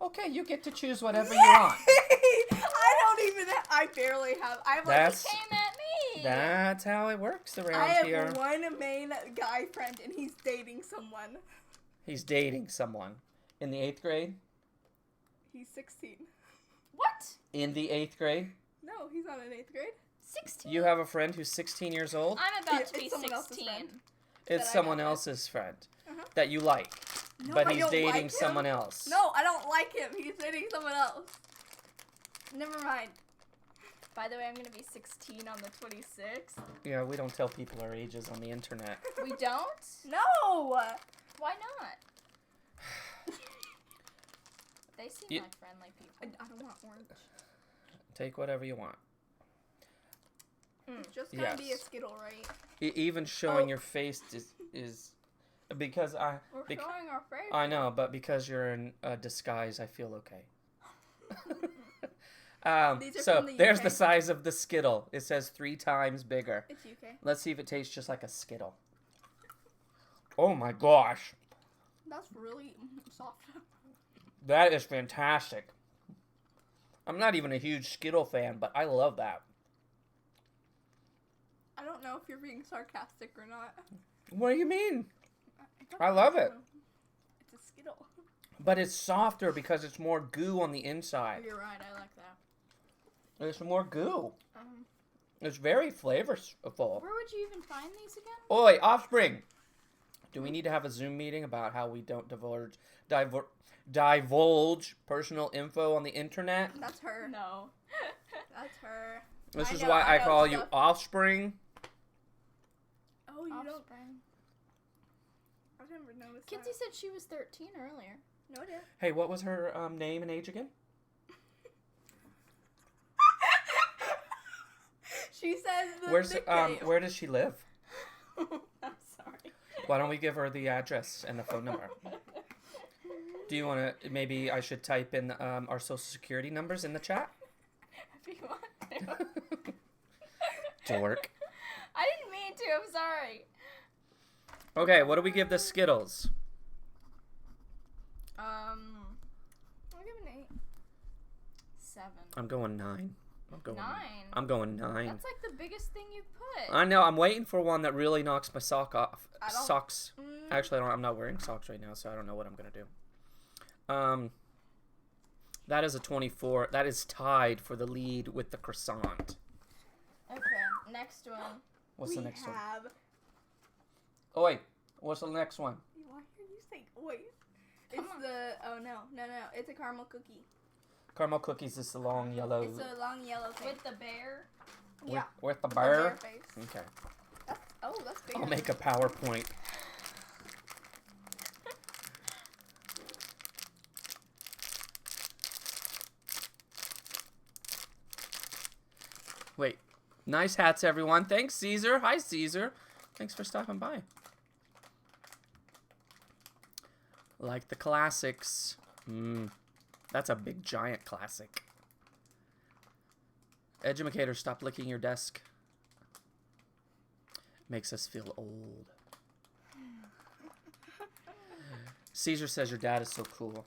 Okay, you get to choose whatever you want. I don't even. I barely have. I have like. That's Came at me. that's how it works I around have here. one main guy friend, and he's dating someone. He's dating someone in the 8th grade. He's 16. What? In the 8th grade, No, he's not in 8th grade. 16. you have a friend who's 16 years old. I'm about Yeah, to be it's someone else's 16. friend. It's that I someone got with. else's friend Uh-huh. that you like, No, but I he's don't dating like him. someone else. No, I don't like him. He's dating someone else. Never mind. By the way, I'm gonna be 16 on the 26th. Yeah, we don't tell people our ages on the internet. We don't? No. Why not? They seem You- like friendly I people. don't want orange. Take whatever you want. It's just gonna be a Yes. Skittle, right? Even showing Oh. your face is because We're bec- showing our face. I know, but because you're in a disguise, I feel okay. These are So from the there's UK. the size of the Skittle. It says 3 times bigger. It's UK. Let's see if it tastes just like a Skittle. Oh my gosh, That's really soft. that is fantastic. I'm not even a huge Skittle fan, but I love that. I don't know if you're being sarcastic or not. What do you mean? don't I love know. it. It's a Skittle. But it's softer because it's more goo on the inside. You're right, I like that. There's more goo. Um, It's very flavorful. Where would you even find these again? Oi, Offspring! Do we need to have a Zoom meeting about how we don't divulge personal info on the internet? that's her. No. That's her. This I is know- why I know call you stuff. Offspring. Oh, you don't. Offspring. I've never noticed Kinsey that. said she was 13 earlier. No idea. Hey, what was her name and age again? She says the Where's nickname. where does she live? I'm sorry. Why don't we give her the address and the phone number? Do you want to? Maybe I should type in our social security numbers in the chat. If you want to. Dork. I didn't mean to, I'm sorry. Okay, what do we give the Skittles? I'll give it an 8. 7. I'm going 9. I'm going 9. I'm going 9. That's like the biggest thing you've put. I know. I'm waiting for one that really knocks my sock off. I don't- Socks. Actually, I'm not wearing socks right now, so I don't know what I'm gonna do. That is a 24. That is tied for the lead with the croissant. Okay, next one. What's we the next one? have. Oi, what's the next one? Why are you saying oi? Come It's on. the. Oh no. It's a caramel cookie. Caramel cookies is the long yellow. It's a long yellow thing. With the bear. Yeah. With the The bear. face. Okay. That's big. I'll make a PowerPoint. Wait. Nice hats, everyone. Thanks, Caesar. Hi, Caesar. Thanks for stopping by. Like the classics. That's a big, giant classic. Edumicator, stop licking your desk. Makes us feel old. Caesar says your dad is so cool.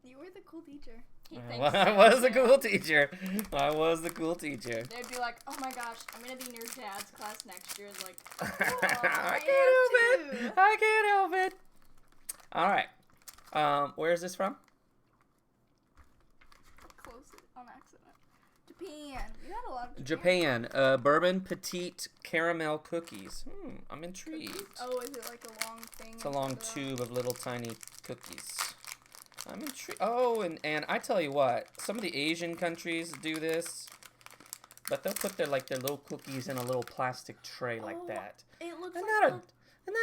You were the cool teacher. He thinks I so, was the too. cool teacher. I was the cool teacher. They'd be like, oh my gosh, I'm gonna be in your dad's class next year. It's like, I I can't help am it. too. I can't help it. All right. Where is this from? Close it on accident. Japan. You got a lot of Japan. Bourbon petite caramel cookies. I'm intrigued. Oh, is it like a long thing? It's a long tube of little tiny cookies. I'm intrigued. Oh, and I tell you what, some of the Asian countries do this, but they'll put their little cookies in a little plastic tray like Oh, that. It looks Isn't like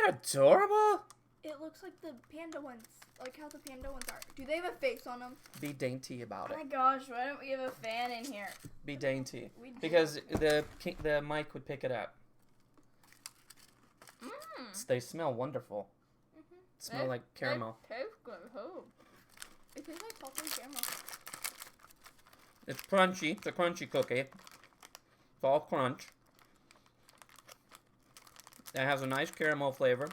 that adorable? it looks like the panda ones, like how the panda ones are. Do they have a face on them? Be dainty about oh it. my gosh, why don't we have a fan in here? Be dainty. We do. Because the mic would pick it up. They smell wonderful. Smell like caramel. It tastes like salted caramel. It's crunchy. It's a crunchy cookie. It's all crunch. It has a nice caramel flavor.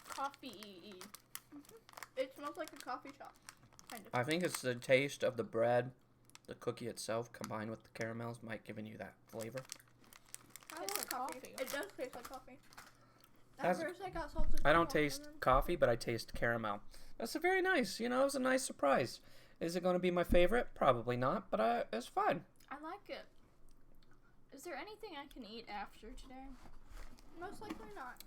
Coffee. It smells like a coffee shop. Kind of. I think it's the taste of the bread, the cookie itself, combined with the caramels, might giving you that flavor. I Tastes love like coffee. coffee. It does taste like coffee. At That's- first I got salted I don't caramel, taste and then- coffee, but I taste caramel. That's a very nice, it was a nice surprise. Is it going to be my favorite? Probably not, but it's fine. I like it. Is there anything I can eat after today? Most likely not.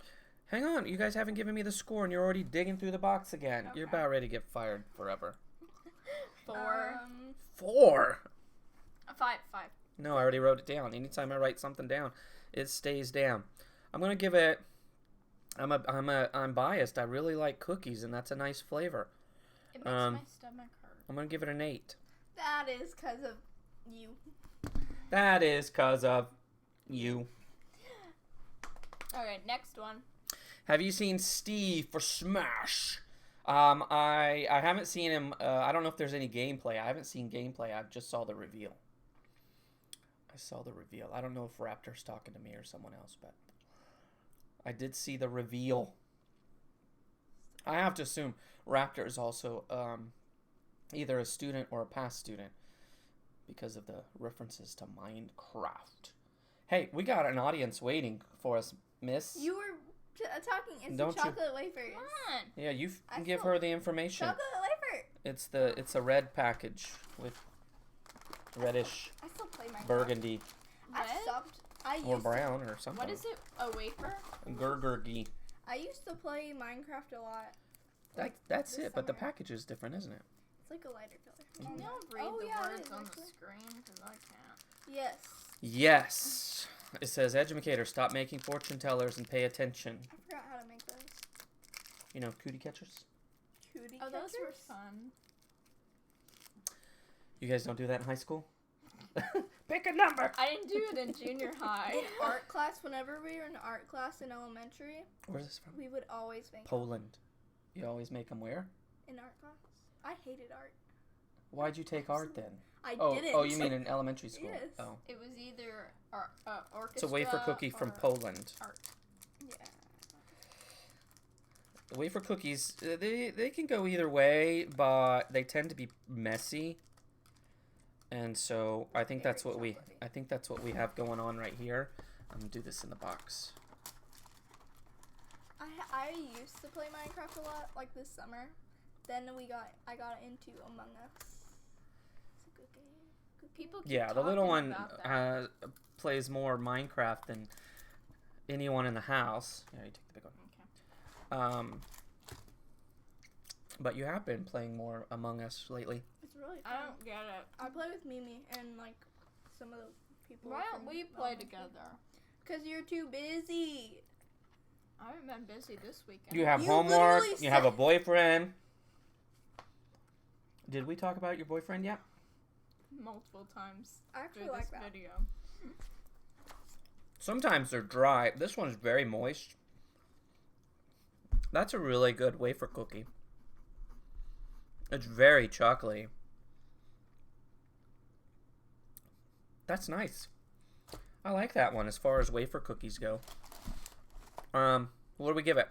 Hang on, you guys haven't given me the score, and you're already digging through the box again. You're Okay. about ready to get fired forever. 4. 4? 5. No, I already wrote it down. Anytime I write something down, it stays down. I'm gonna give it. I'm biased. I really like cookies, and that's a nice flavor. It makes my stomach hurt. I'm gonna give it an 8. That is because of you. That is 'cause of you. Okay, next one. Have you seen Steve for Smash? I haven't seen him. I don't know if there's any gameplay. I haven't seen gameplay. I just saw the reveal. I don't know if Raptor's talking to me or someone else, but I did see the reveal. I have to assume Raptor is also either a student or a past student because of the references to Minecraft. Hey, we got an audience waiting for us, miss. You were talking. It's Don't the you- chocolate wafers. Come on. Yeah, you I can give still- her the information. Chocolate wafer. It's a red package with reddish I still play Minecraft. burgundy I Red? stopped. I or used brown or something. What is it? A wafer? Gurgurgy. I used to play Minecraft a lot. That's this it, but the summer. package is different, isn't it? It's like a lighter color. Can y'all read Oh, the yeah, it words is, on the actually. screen? Because I can't. Yes. Yes. It says, Edumicator, stop making fortune tellers and pay attention. I forgot how to make those. You know, cootie catchers? Cootie Oh, those were catchers? fun. You guys don't do that in high school? Pick a number! I didn't do it in junior high. In art class, whenever we were in art class in elementary, Where's this from? we would always make Poland. You always make them where? in art class. I hated art. Why'd you take art then? I Oh, didn't. oh, you mean in elementary school? Yes. Oh. It was either orchestra. It's a wafer cookie from or Poland. art. Yeah. The wafer cookies, they can go either way, but they tend to be messy. And so I think that's what we have going on right here. I'm gonna do this in the box. I used to play Minecraft a lot, like this summer. Then I got into Among Us. It's a good game. Good People keep Yeah, the little talking one about that. plays more Minecraft than anyone in the house. Yeah, you take the big one. Okay. But you have been playing more Among Us lately. It's really fun. I don't get it. I play with Mimi and like some of the people. Why don't we play together? Because you're too busy. I haven't been busy this weekend. You have You homework. literally You have a said- boyfriend. Did we talk about your boyfriend yet? multiple times I actually through like this that. video. Sometimes they're dry. This one's very moist. That's a really good wafer cookie. It's very chocolatey. That's nice. I like that one as far as wafer cookies go. What do we give it?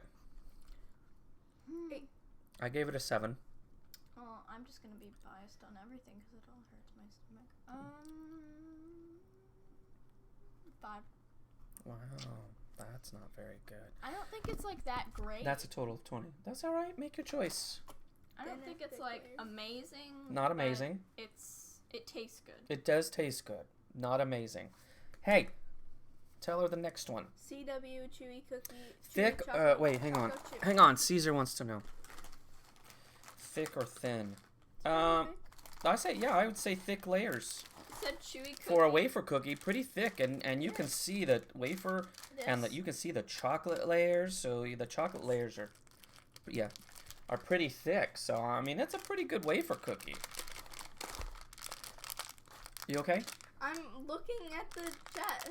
8. I gave it a 7. Oh, I'm just gonna be biased on everything because it all hurts my stomach. 5. Wow, that's not very good. I don't think it's like that great. That's a total of 20. That's all right. Make your choice. I don't think it's like amazing. Not but amazing. It tastes good. It does taste good. Not amazing. Hey, tell her the next one. CW chewy cookie. Thick. chocolate Wait, hang on. choco chip. Hang on. Caesar wants to know. Thick or thin? I would say thick layers. It said chewy cookie. For a wafer cookie, pretty thick, and you can see the wafer and This. you can see the chocolate layers. So the chocolate layers are pretty thick. So I mean, it's a pretty good wafer cookie. You okay? I'm looking at the chat.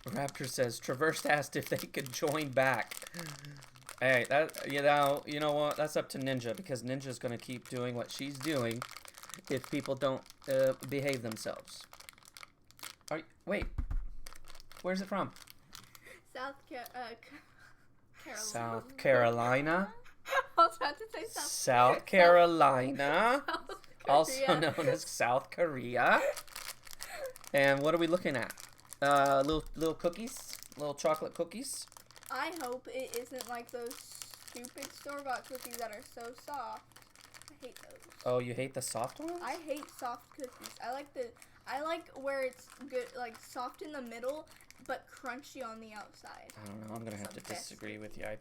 Raptor says Traverse asked if they could join back. Hey, that you know what? That's up to Ninja because Ninja's gonna keep doing what she's doing if people don't behave themselves. Wait, where's it from? South Carolina. South Carolina. I was about to say South Carolina, South also Korea. known as South Korea. And what are we looking at? Little cookies, little chocolate cookies. I hope it isn't like those stupid store-bought cookies that are so soft. I hate those. Oh, you hate the soft ones? I hate soft cookies. I like where it's good, like soft in the middle, but crunchy on the outside. I don't know. I'm gonna have to It's the best disagree with you. I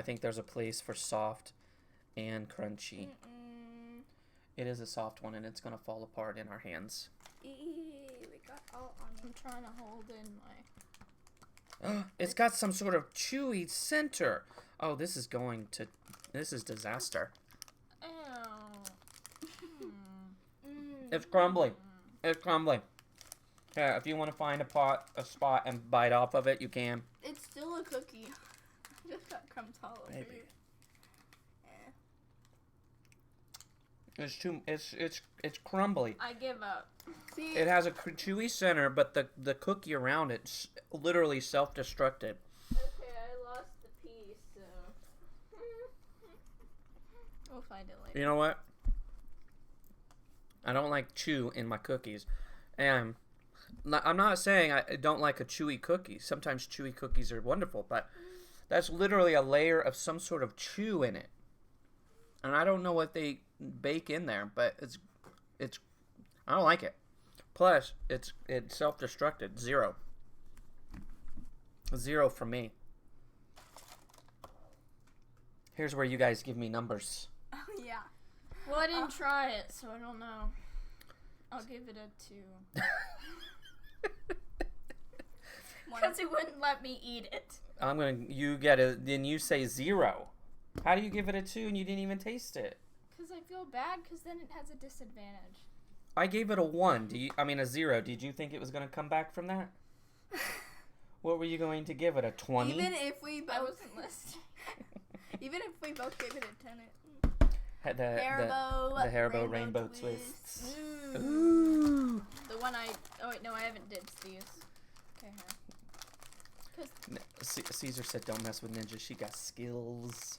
think there's a place for soft and crunchy. It is a soft one, and it's gonna fall apart in our hands. It got all on I'm me. trying to hold in my. It's got some sort of chewy center. Oh, this is disaster. Ew. It's crumbly. It's crumbly. Yeah, if you want to find a spot and bite off of it, you can. It's still a cookie. I just got crumbs all over Maybe. it. It's crumbly. I give up. See, It has a chewy center, but the cookie around it's literally self-destructed. Okay, I lost the piece, so. We'll find it later. You know what? I don't like chew in my cookies. And I'm not saying I don't like a chewy cookie. Sometimes chewy cookies are wonderful, but that's literally a layer of some sort of chew in it. And I don't know what they bake in there, but it's I don't like it. Plus, it's self-destructed. 0. 0 for me. Here's where you guys give me numbers. oh yeah. Well, I didn't try it, so I don't know. I'll give it a 2. Because it wouldn't let me eat it. You get it, then you say 0. How do you give it a 2 and you didn't even taste it? Because I feel bad, because then it has a disadvantage. I gave it a 1. A 0. Did you think it was going to come back from that? What were you going to give it? A 20? Even if we both I wasn't listening. Even if we both gave it a 10, The Haribo Rainbow Twists. Ooh. Ooh. The one oh wait, no, I haven't dibs these. Okay, Caesar said don't mess with Ninja. She got skills.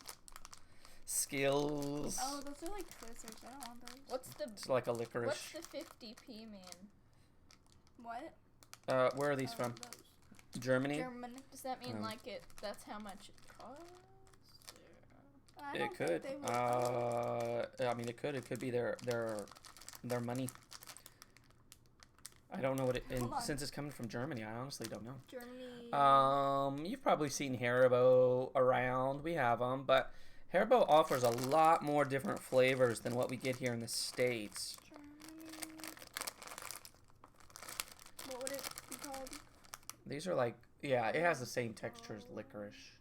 Skills. Oh, those are like Twizzlers. I don't want those. It's like a licorice. What's the 50p mean? What? Where are these from? Those. Germany? German. Does that mean Oh. like that's how much it costs? I It don't could. think they would. I mean, it could. It could be their money. I don't know what it. And Hold on. since it's coming from Germany, I honestly don't know. Germany. You've probably seen Haribo around. We have them, but Haribo offers a lot more different flavors than what we get here in the States. Germany. What would it be called? These are like, yeah, it has the same texture as licorice,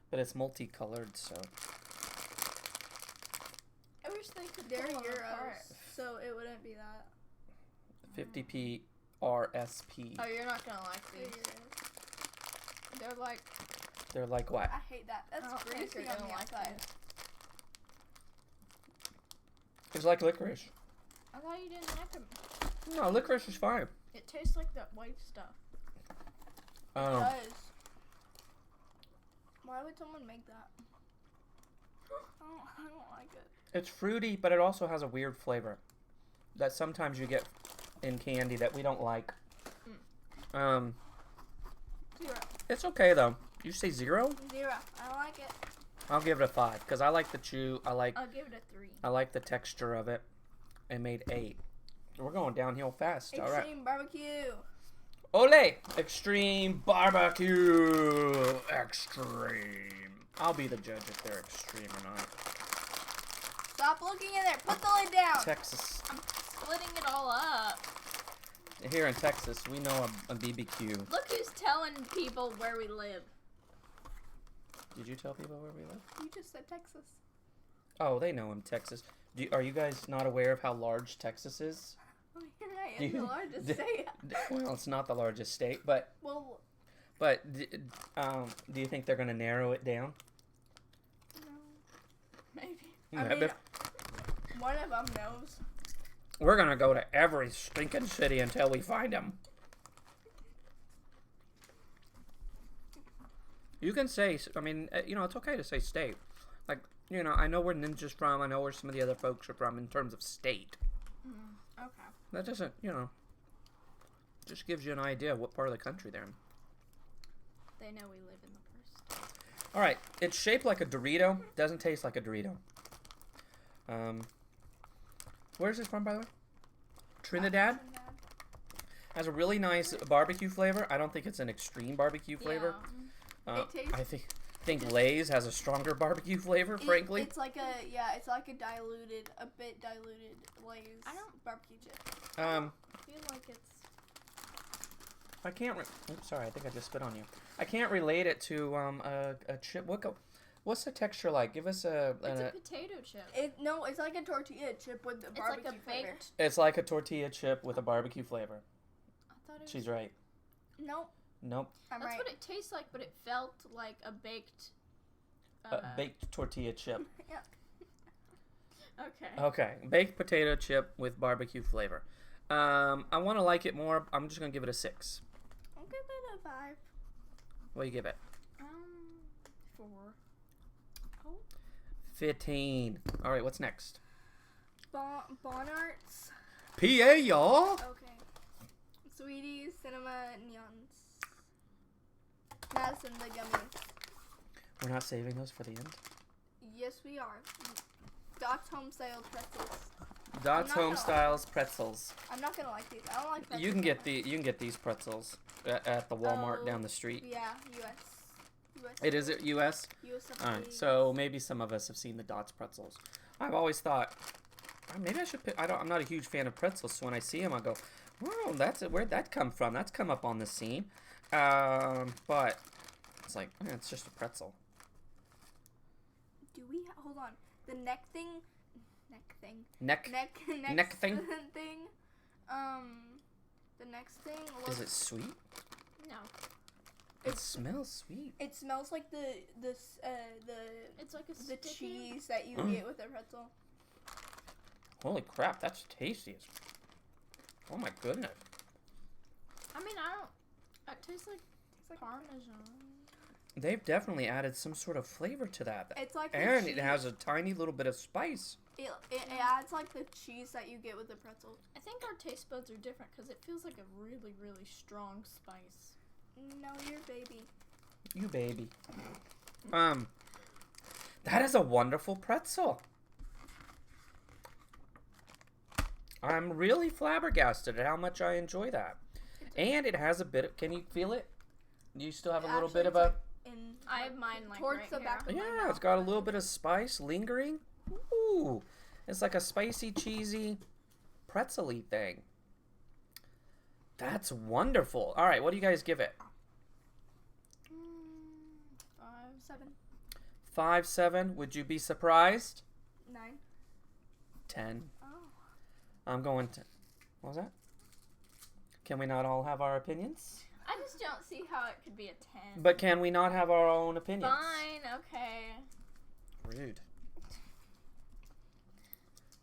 but it's multicolored, so. I wish they could They're pull them apart. euros, so it wouldn't be that. 50p RSP. Oh, you're not gonna like They're these. euros. They're like what? I hate that. That's I don't think greasy you're on gonna the like outside. it. It's like licorice. I thought you didn't like them. No, licorice is fine. It tastes like that white stuff. It does. Why would someone make that? I don't like it. It's fruity, but it also has a weird flavor that sometimes you get in candy that we don't like. 0. It's okay though. You say 0? 0. I don't like it. I'll give it a 5 because I like the chew. I'll give it a 3. I like the texture of it. It made 8. We're going downhill fast. All right. Extreme barbecue. Ole! Extreme barbecue. Extreme. I'll be the judge if they're extreme or not. Stop looking in there. Put the lid down. Texas. I'm splitting it all up. Here in Texas, we know a BBQ. Look who's telling people where we live. Did you tell people where we live? You just said Texas. Oh, they know in Texas. Are you guys not aware of how large Texas is? Oh, you're right. It's the largest state. Well, it's not the largest state, but Well, do you think they're going to narrow it down? no. Maybe. Maybe. One of them knows. We're going to go to every stinking city until we find them. You can say, I mean, it's okay to say state. Like, I know where Ninja's from. I know where some of the other folks are from in terms of state. Okay. That doesn't, just gives you an idea of what part of the country they're in. They know we live in the first. All right, it's shaped like a Dorito. Doesn't taste like a Dorito. Where's this from, by the way? Trinidad. Has a really nice barbecue flavor. I don't think it's an extreme barbecue flavor. It tastes- I think Lay's has a stronger barbecue flavor, frankly. It's like a bit diluted Lay's barbecue chip. I feel like it's... I can't. Oops, sorry, I think I just spit on you. I can't relate it to a chip. What's the texture like? Give us a. It's a potato chip. It's like a tortilla chip with the barbecue It's like a flavor. baked... It's like a tortilla chip with a barbecue flavor. I thought it was... She's right. Nope. Nope. I'm That's right. what it tastes like, but it felt like a baked... Baked tortilla chip. Yeah. Okay. Okay, baked potato chip with barbecue flavor. I want to like it more. I'm just gonna give it a 6. I'll give it a 5. What do you give it? 4. 15. All right, what's next? Bonarts. PA, y'all. Okay. Sweeties, cinema, neons. Madison, the gummies. We're not saving those for the end. Yes, we are. Doc's home style pretzels. Dot's not Home gonna Styles pretzels. I'm not gonna like these. I don't like pretzels. You can get these pretzels at the Walmart down the street. Yeah, U.S. It is at U.S. U.S. All right, so maybe some of us have seen the Dots pretzels. I've always thought maybe I should pick. I'm not a huge fan of pretzels, so when I see them, I go, "Wow, where'd that come from? That's come up on the scene." But it's like it's just a pretzel. Do we hold on? The neck thing. Neck thing. The next thing. Is it sweet? No. It smells sweet. It smells like the It's like a the sticky... cheese that you get with a pretzel. Holy crap, that's tasty. Oh my goodness. I mean, it tastes like Parmesan. They've definitely added some sort of flavor to that. It's like and it has a tiny little bit of spice. It adds like the cheese that you get with the pretzel. I think our taste buds are different because it feels like a really, really strong spice. No, you're baby. You baby. That is a wonderful pretzel. I'm really flabbergasted at how much I enjoy that. And it has a bit of, can you feel it? Do you still have a little bit of a... I have mine like towards right the here. back of my Yeah, mouth. it's got a little bit of spice lingering. Ooh. It's like a spicy, cheesy, pretzel-y thing. That's wonderful. All right, what do you guys give it? 5, 7, 5, 7. Would you be surprised? 9. 10. Oh. I'm going to... What was that? Can we not all have our opinions? I just just don't see how it could be a 10. But can we not have our own opinions? Fine, okay. Rude.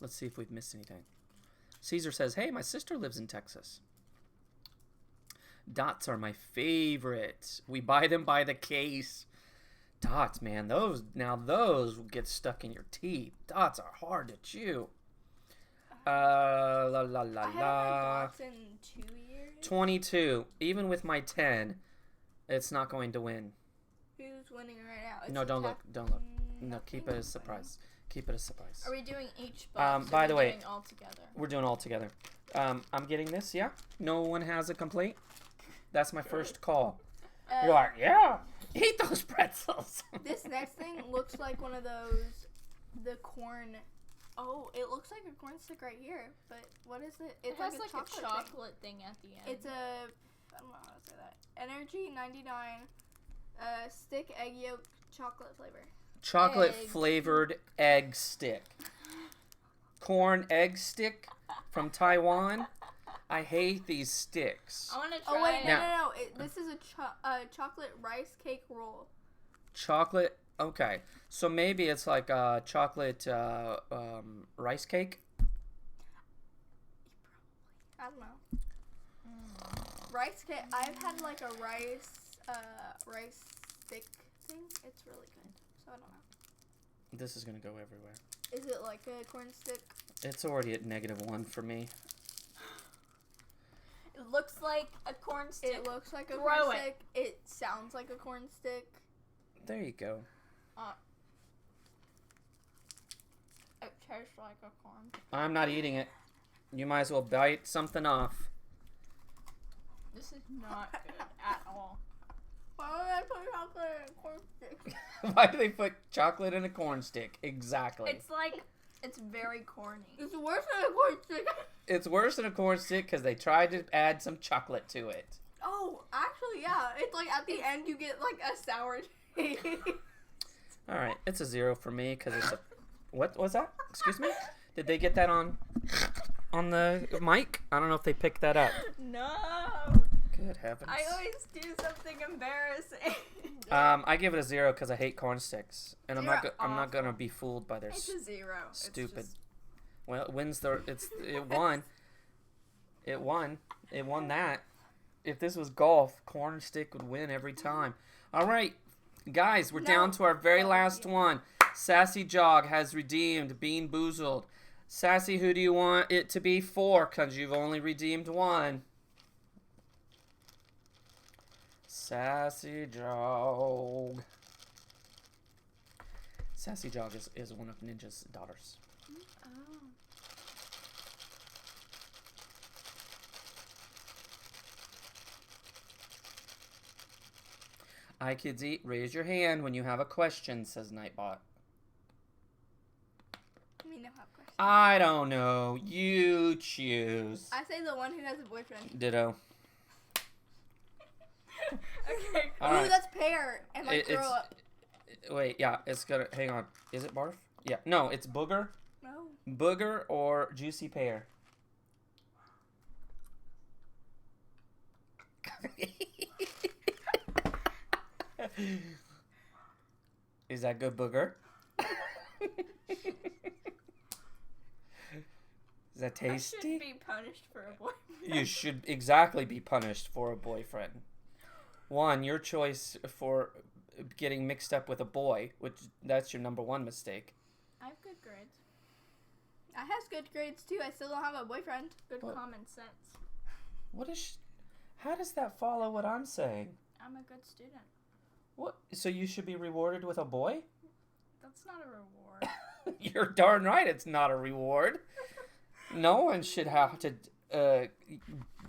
Let's see if we've missed anything. Caesar says, hey, my sister lives in Texas. Dots are my favorite. We buy them by the case. Dots, man, those get stuck in your teeth. Dots are hard to chew. La la la I haven't had la. dots in 2 years. 22. Even with my 10, it's not going to win. Who's winning right now? It's No, don't look. Don't look. No, nothing keep it a is surprise. Keep it a surprise. Are we doing each box? By or the are we way- doing all together? We're doing all together. I'm getting this, yeah? No one has a complaint? That's my first call. winning. You're like, yeah, eat those pretzels. This next thing looks like one of those, the corn. Oh, it looks like a corn stick right here. But what is it? It It's has like like a a chocolate thing. chocolate thing at the end. It's a, I don't know how to say that. Energy 99, stick egg yolk chocolate flavor. Chocolate Egg. flavored egg stick. Corn egg stick from Taiwan. I hate these sticks. I want to try Oh wait, it. no, Now- no, no. This is a chocolate rice cake roll. Chocolate, okay. So maybe it's like a chocolate rice cake. I don't know. Rice cake. I've had like a rice stick thing. It's really good. So I don't know. This is going to go everywhere. Is it like a corn stick? It's already at -1 for me. It looks like a corn stick. It looks like a Throw corn it. stick. It sounds like a corn stick. There you go. It tastes like a corn. I'm not eating it. You might as well bite something off. This is not good at all. Why would I put chocolate in a corn stick? Why do they put chocolate in a corn stick? Exactly. It's like, it's very corny. It's worse than a corn stick. It's worse than a corn stick because they tried to add some chocolate to it. Oh, actually, yeah. It's like at the end you get like a sour taste. All right, it's a 0 for me because it's a. What was that? Excuse me? Did they get that on the mic? I don't know if they picked that up. No! Good heavens. I always do something embarrassing. I give it a 0 because I hate corn sticks, and I'm not You're gonna be fooled by their It's a 0. It's stupid. just- Well, it wins the. It won. It won. It won that. If this was golf, corn stick would win every time. All right, guys, we're down to our very last one. Sassy Jog has redeemed Bean Boozled. Sassy, who do you want it to be for? Because you've only redeemed one. Sassy Jog. Sassy Jog is one of Ninja's daughters. Oh. Hi, kids eat. Raise your hand when you have a question, says Nightbot. Me no have questions. I don't know. You choose. I say the one who has a boyfriend. Ditto. Okay. All Ooh, right. that's pear. And like It's- throw up. Wait, yeah, it's gonna. Hang on. Is it barf? Yeah. No, it's booger. No. Booger or juicy pear. Is that good, booger? Is that I tasty? shouldn't be punished for a boyfriend. You should exactly be punished for a boyfriend. One, your choice for getting mixed up with a boy, which that's your number one mistake. I have good grades. I have good grades too. I still don't have a boyfriend. Good Well- common sense. What is? How does that follow what I'm saying? I'm a good student. What? So you should be rewarded with a boy? That's not a reward. You're darn right. It's not a reward. No one should have to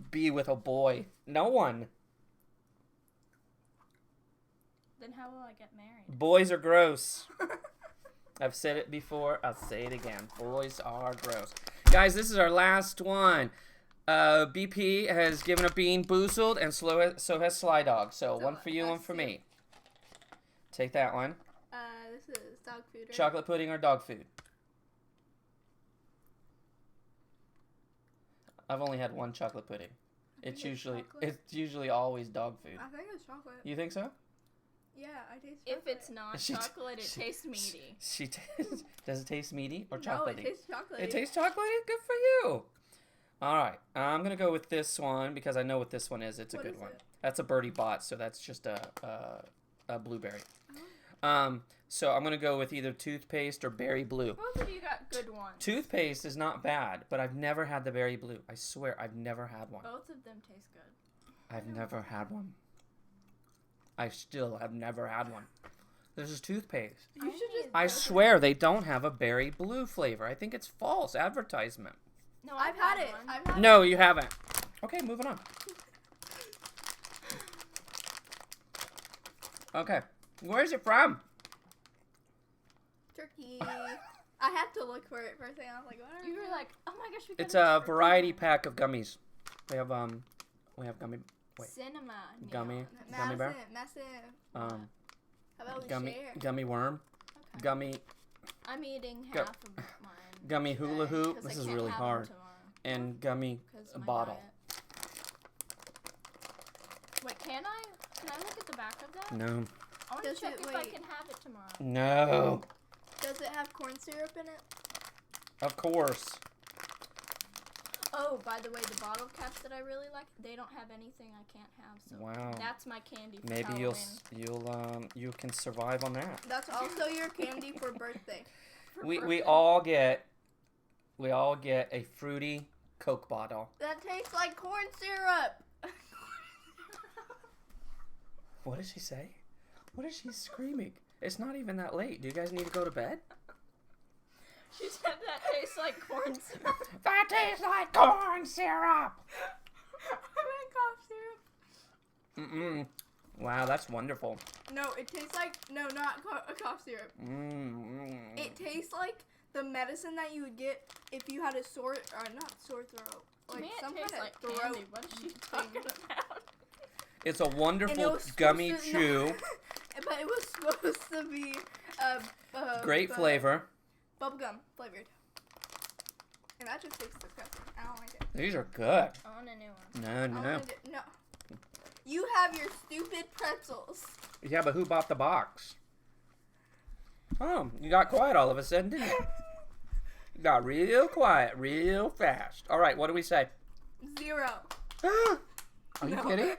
be with a boy. No one. Then how will I get married? Boys are gross. I've said it before. I'll say it again. Boys are gross. Guys, this is our last one. BP has given a Bean Boozled, and so has Sly Dog. So one for you, one for me. Take that one. This is dog food. Right? Chocolate pudding or dog food? I've only had one chocolate pudding. It's chocolate. usually always dog food. I think it's chocolate. You think so? Yeah, I taste If chocolate. it's not She- chocolate, it tastes meaty. Does it taste meaty or No, chocolatey? it tastes chocolate. It tastes chocolatey? Good for you. All right. I'm going to go with this one because I know what this one is. It's a What good is one. it? That's a birdie bot, so that's just a blueberry. Oh. So I'm going to go with either toothpaste or berry blue. Both of you got good ones. Toothpaste is not bad, but I've never had the berry blue. I swear, I've never had one. Both of them taste good. I've never had one. I still have never had one. This is toothpaste. You should just. I swear they don't have a berry blue flavor. I think it's false advertisement. No, I've had it. one. I've had No, you haven't. Okay, moving on. Okay, where's it from? Turkey. I had to look for it for a second. I was like, what? You were like, oh my gosh, we got It's a variety pack of gummies. We have gummy, wait. Cinema. Neon. Gummy bear. Massive. um, How about we gummy, share? gummy worm, Okay. gummy, I'm eating Go- half of mine. gummy hula today, hoop. 'cause This I is can't really have them hard. tomorrow, And gummy 'cause my bottle. diet. Wait, can I? Can I look at the back of that? No, I want to Does check it- if I wait. can have it tomorrow. no, Does it have corn syrup in it? of course. Oh, by the way, the bottle caps that I really like, they don't have anything I can't have. So Wow. that's my candy for Maybe Halloween. you can survive on that. That's also your candy for birthday. For We birthday. all get a fruity Coke bottle. That tastes like corn syrup. What did she say? What is she screaming? It's not even that late. Do you guys need to go to bed? She said that tastes like corn syrup. That tastes like corn syrup. I meant cough syrup. Mm-mm. Wow, that's wonderful. No, it tastes like not cough syrup. Mm-mm. It tastes like the medicine that you would get if you had a not sore throat, To like me, it some tastes kind like of throat. candy. What is she talking about? It's a And it wonderful was gummy supposed to- chew. But it was supposed to be Great flavor. bubblegum flavored. And that just tastes disgusting. I don't like it. These are good. I want a new one. No, I no. wanted it- no. You have your stupid pretzels. Yeah, but who bought the box? Oh, you got quiet all of a sudden, didn't you? You got real quiet, real fast. All right, what do we say? 0. Are you No. kidding?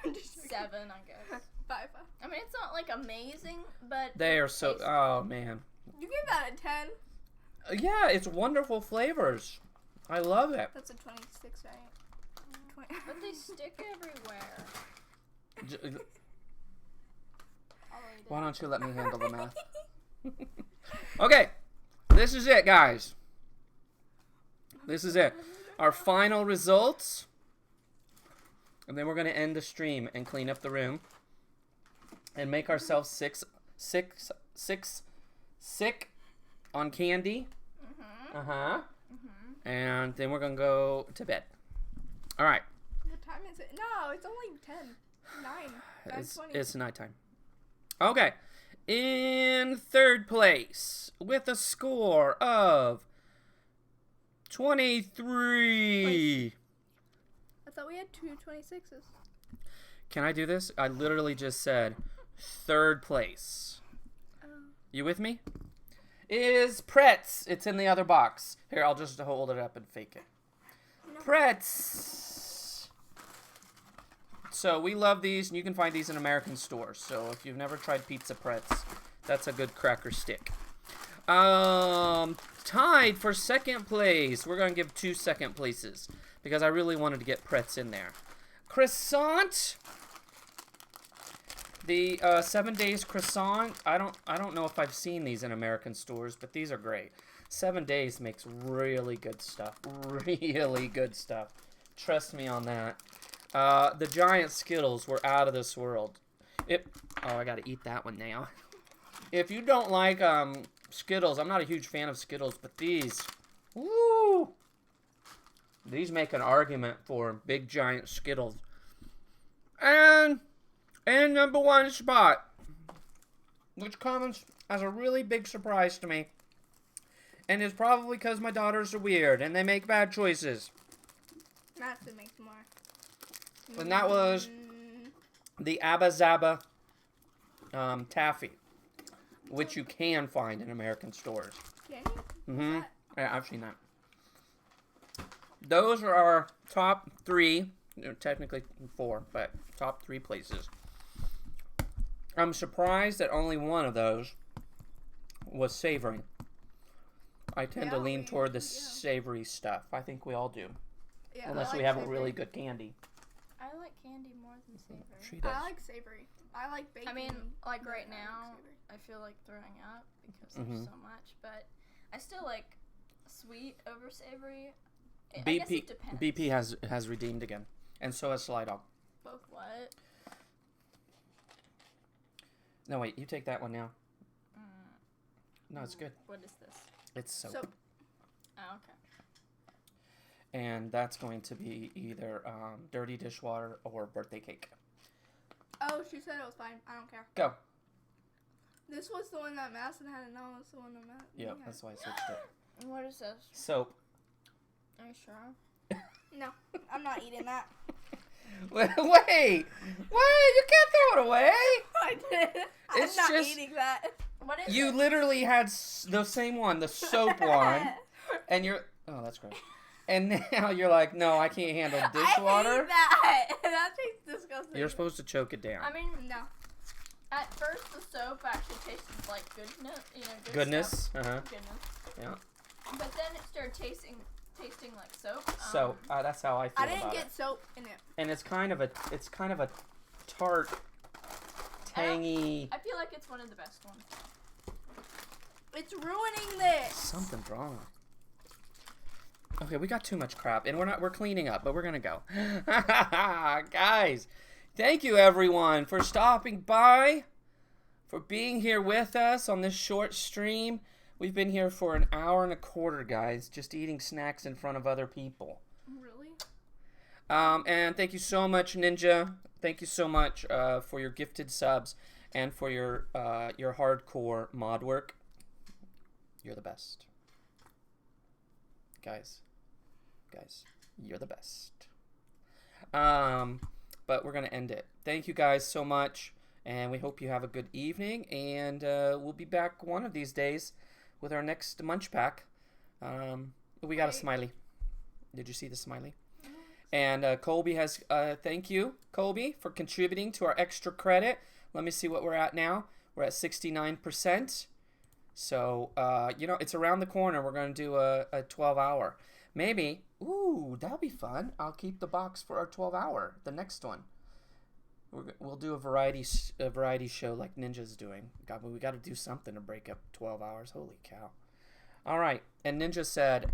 I'm just joking. 7, I guess. 5. I mean, it's not like amazing, but They are it so. tastes Oh man. You give that a 10. Yeah, it's wonderful flavors. I love it. That's a 26, right? 20. But they stick everywhere. J- I'll eat it. Why don't you let me handle the math? Okay, this is it, guys. This is it. Our final results. And then we're going to end the stream and clean up the room. And make ourselves sick on candy. Mm-hmm. Uh-huh. Mm-hmm. And then we're going to go to bed. All right. What time is it? No, it's only 10. 9. 9:20. It's nighttime. Okay. In third place, with a score of 23. I thought we had 2 26s. Can I do this? I literally just said third place. You with me? Is Pretz. It's in the other box. Here, I'll just hold it up and fake it. No. Pretz. So we love these, and you can find these in American stores. So if you've never tried Pizza Pretz, that's a good cracker stick. Tied for second place. We're going to give 2 second places because I really wanted to get Pretz in there. Croissant. The 7 days croissant. I don't know if I've seen these in American stores, but these are great. 7 days makes really good stuff. Really good stuff. Trust me on that. The giant Skittles were out of this world. Oh, I gotta eat that one now. If you don't like Skittles, I'm not a huge fan of Skittles, but these, woo! These make an argument for big giant Skittles. And number 1 spot, which comes as a really big surprise to me, and is probably because my daughters are weird and they make bad choices. Madison makes more. And that was the Abba Zaba taffy, which you can find in American stores. Can you? Mm-hmm. Yeah, I've seen that. Those are our top 3, technically 4, but top 3 places. I'm surprised that only one of those was savory. I tend to lean toward the savory stuff. I think we all do. Yeah, unless we have a really good candy. I like candy more than savory. She does. I like savory. I like bacon. I mean, like right now, I feel like throwing up because there's so much, but I still like sweet over savory. I guess it depends. BP has redeemed again, and so has Sly Dog. Both what? No, wait, you take that one now. No, it's good. What is this? It's soap. Oh, okay. And that's going to be either dirty dishwater or birthday cake. Oh, she said it was fine. I don't care. Go. This was the one that Madison had, and now it's the one that Yeah, that's why I switched it. What is this? Soap. Are you sure? No, I'm not eating that. Wait! You can't throw it away! I did. I'm not eating that. What is You it? literally had the same one, the soap one, and you're... Oh, that's gross. And now you're like, no, I can't handle dishwater. I hate that. That tastes disgusting. You're supposed to choke it down. I mean, no. At first, the soap actually tasted like goodness, good Goodness. stuff. Uh-huh. Goodness. Yeah. But then it started tasting like soap. So that's how I feel I didn't about get it. soap in it. And it's kind of a tart, tangy. I feel like it's one of the best ones. It's ruining this. Something's wrong. Okay, we got too much crap, and we're cleaning up, but we're gonna go. Guys, thank you everyone for stopping by, for being here with us on this short stream. We've been here for an hour and a quarter, guys, just eating snacks in front of other people. Really? And thank you so much, Ninja. Thank you so much for your gifted subs and for your hardcore mod work. You're the best. Guys, you're the best. But we're going to end it. Thank you guys so much, and we hope you have a good evening, and we'll be back one of these days with our next MunchPak. We got a smiley. Did you see the smiley? And Colby has, thank you, Colby, for contributing to our extra credit. Let me see what we're at now. We're at 69%. So, it's around the corner. We're going to do a 12-hour. Maybe, ooh, that'll be fun. I'll keep the box for our 12-hour, the next one. We'll do a variety show like Ninja's doing. God, we got to do something to break up 12 hours. Holy cow. All right. And Ninja said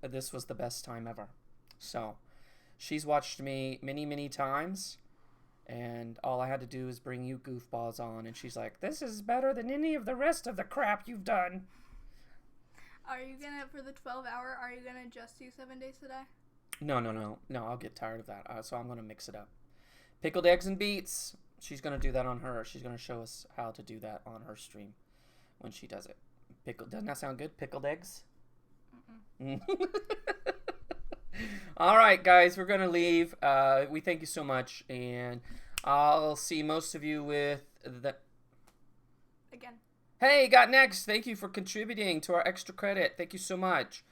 this was the best time ever. So, she's watched me many, many times. And all I had to do is bring you goofballs on. And she's like, this is better than any of the rest of the crap you've done. Are you going to, for the 12-hour, are you going to just do 7 days today? No, I'll get tired of that. So I'm going to mix it up. Pickled eggs and beets. She's going to do that on her. She's going to show us how to do that on her stream when she does it. Doesn't that sound good? Pickled eggs? All right, guys, we're going to leave. We thank you so much, and I'll see most of you with the... Again. Hey, got next. Thank you for contributing to our extra credit. Thank you so much.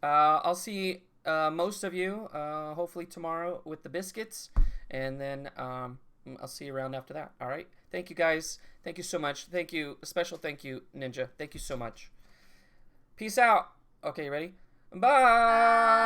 I'll see most of you hopefully tomorrow with the biscuits, and then I'll see you around after that. All right? Thank you, guys. Thank you so much. Thank you. A special thank you, Ninja. Thank you so much. Peace out. Okay, you ready? Bye.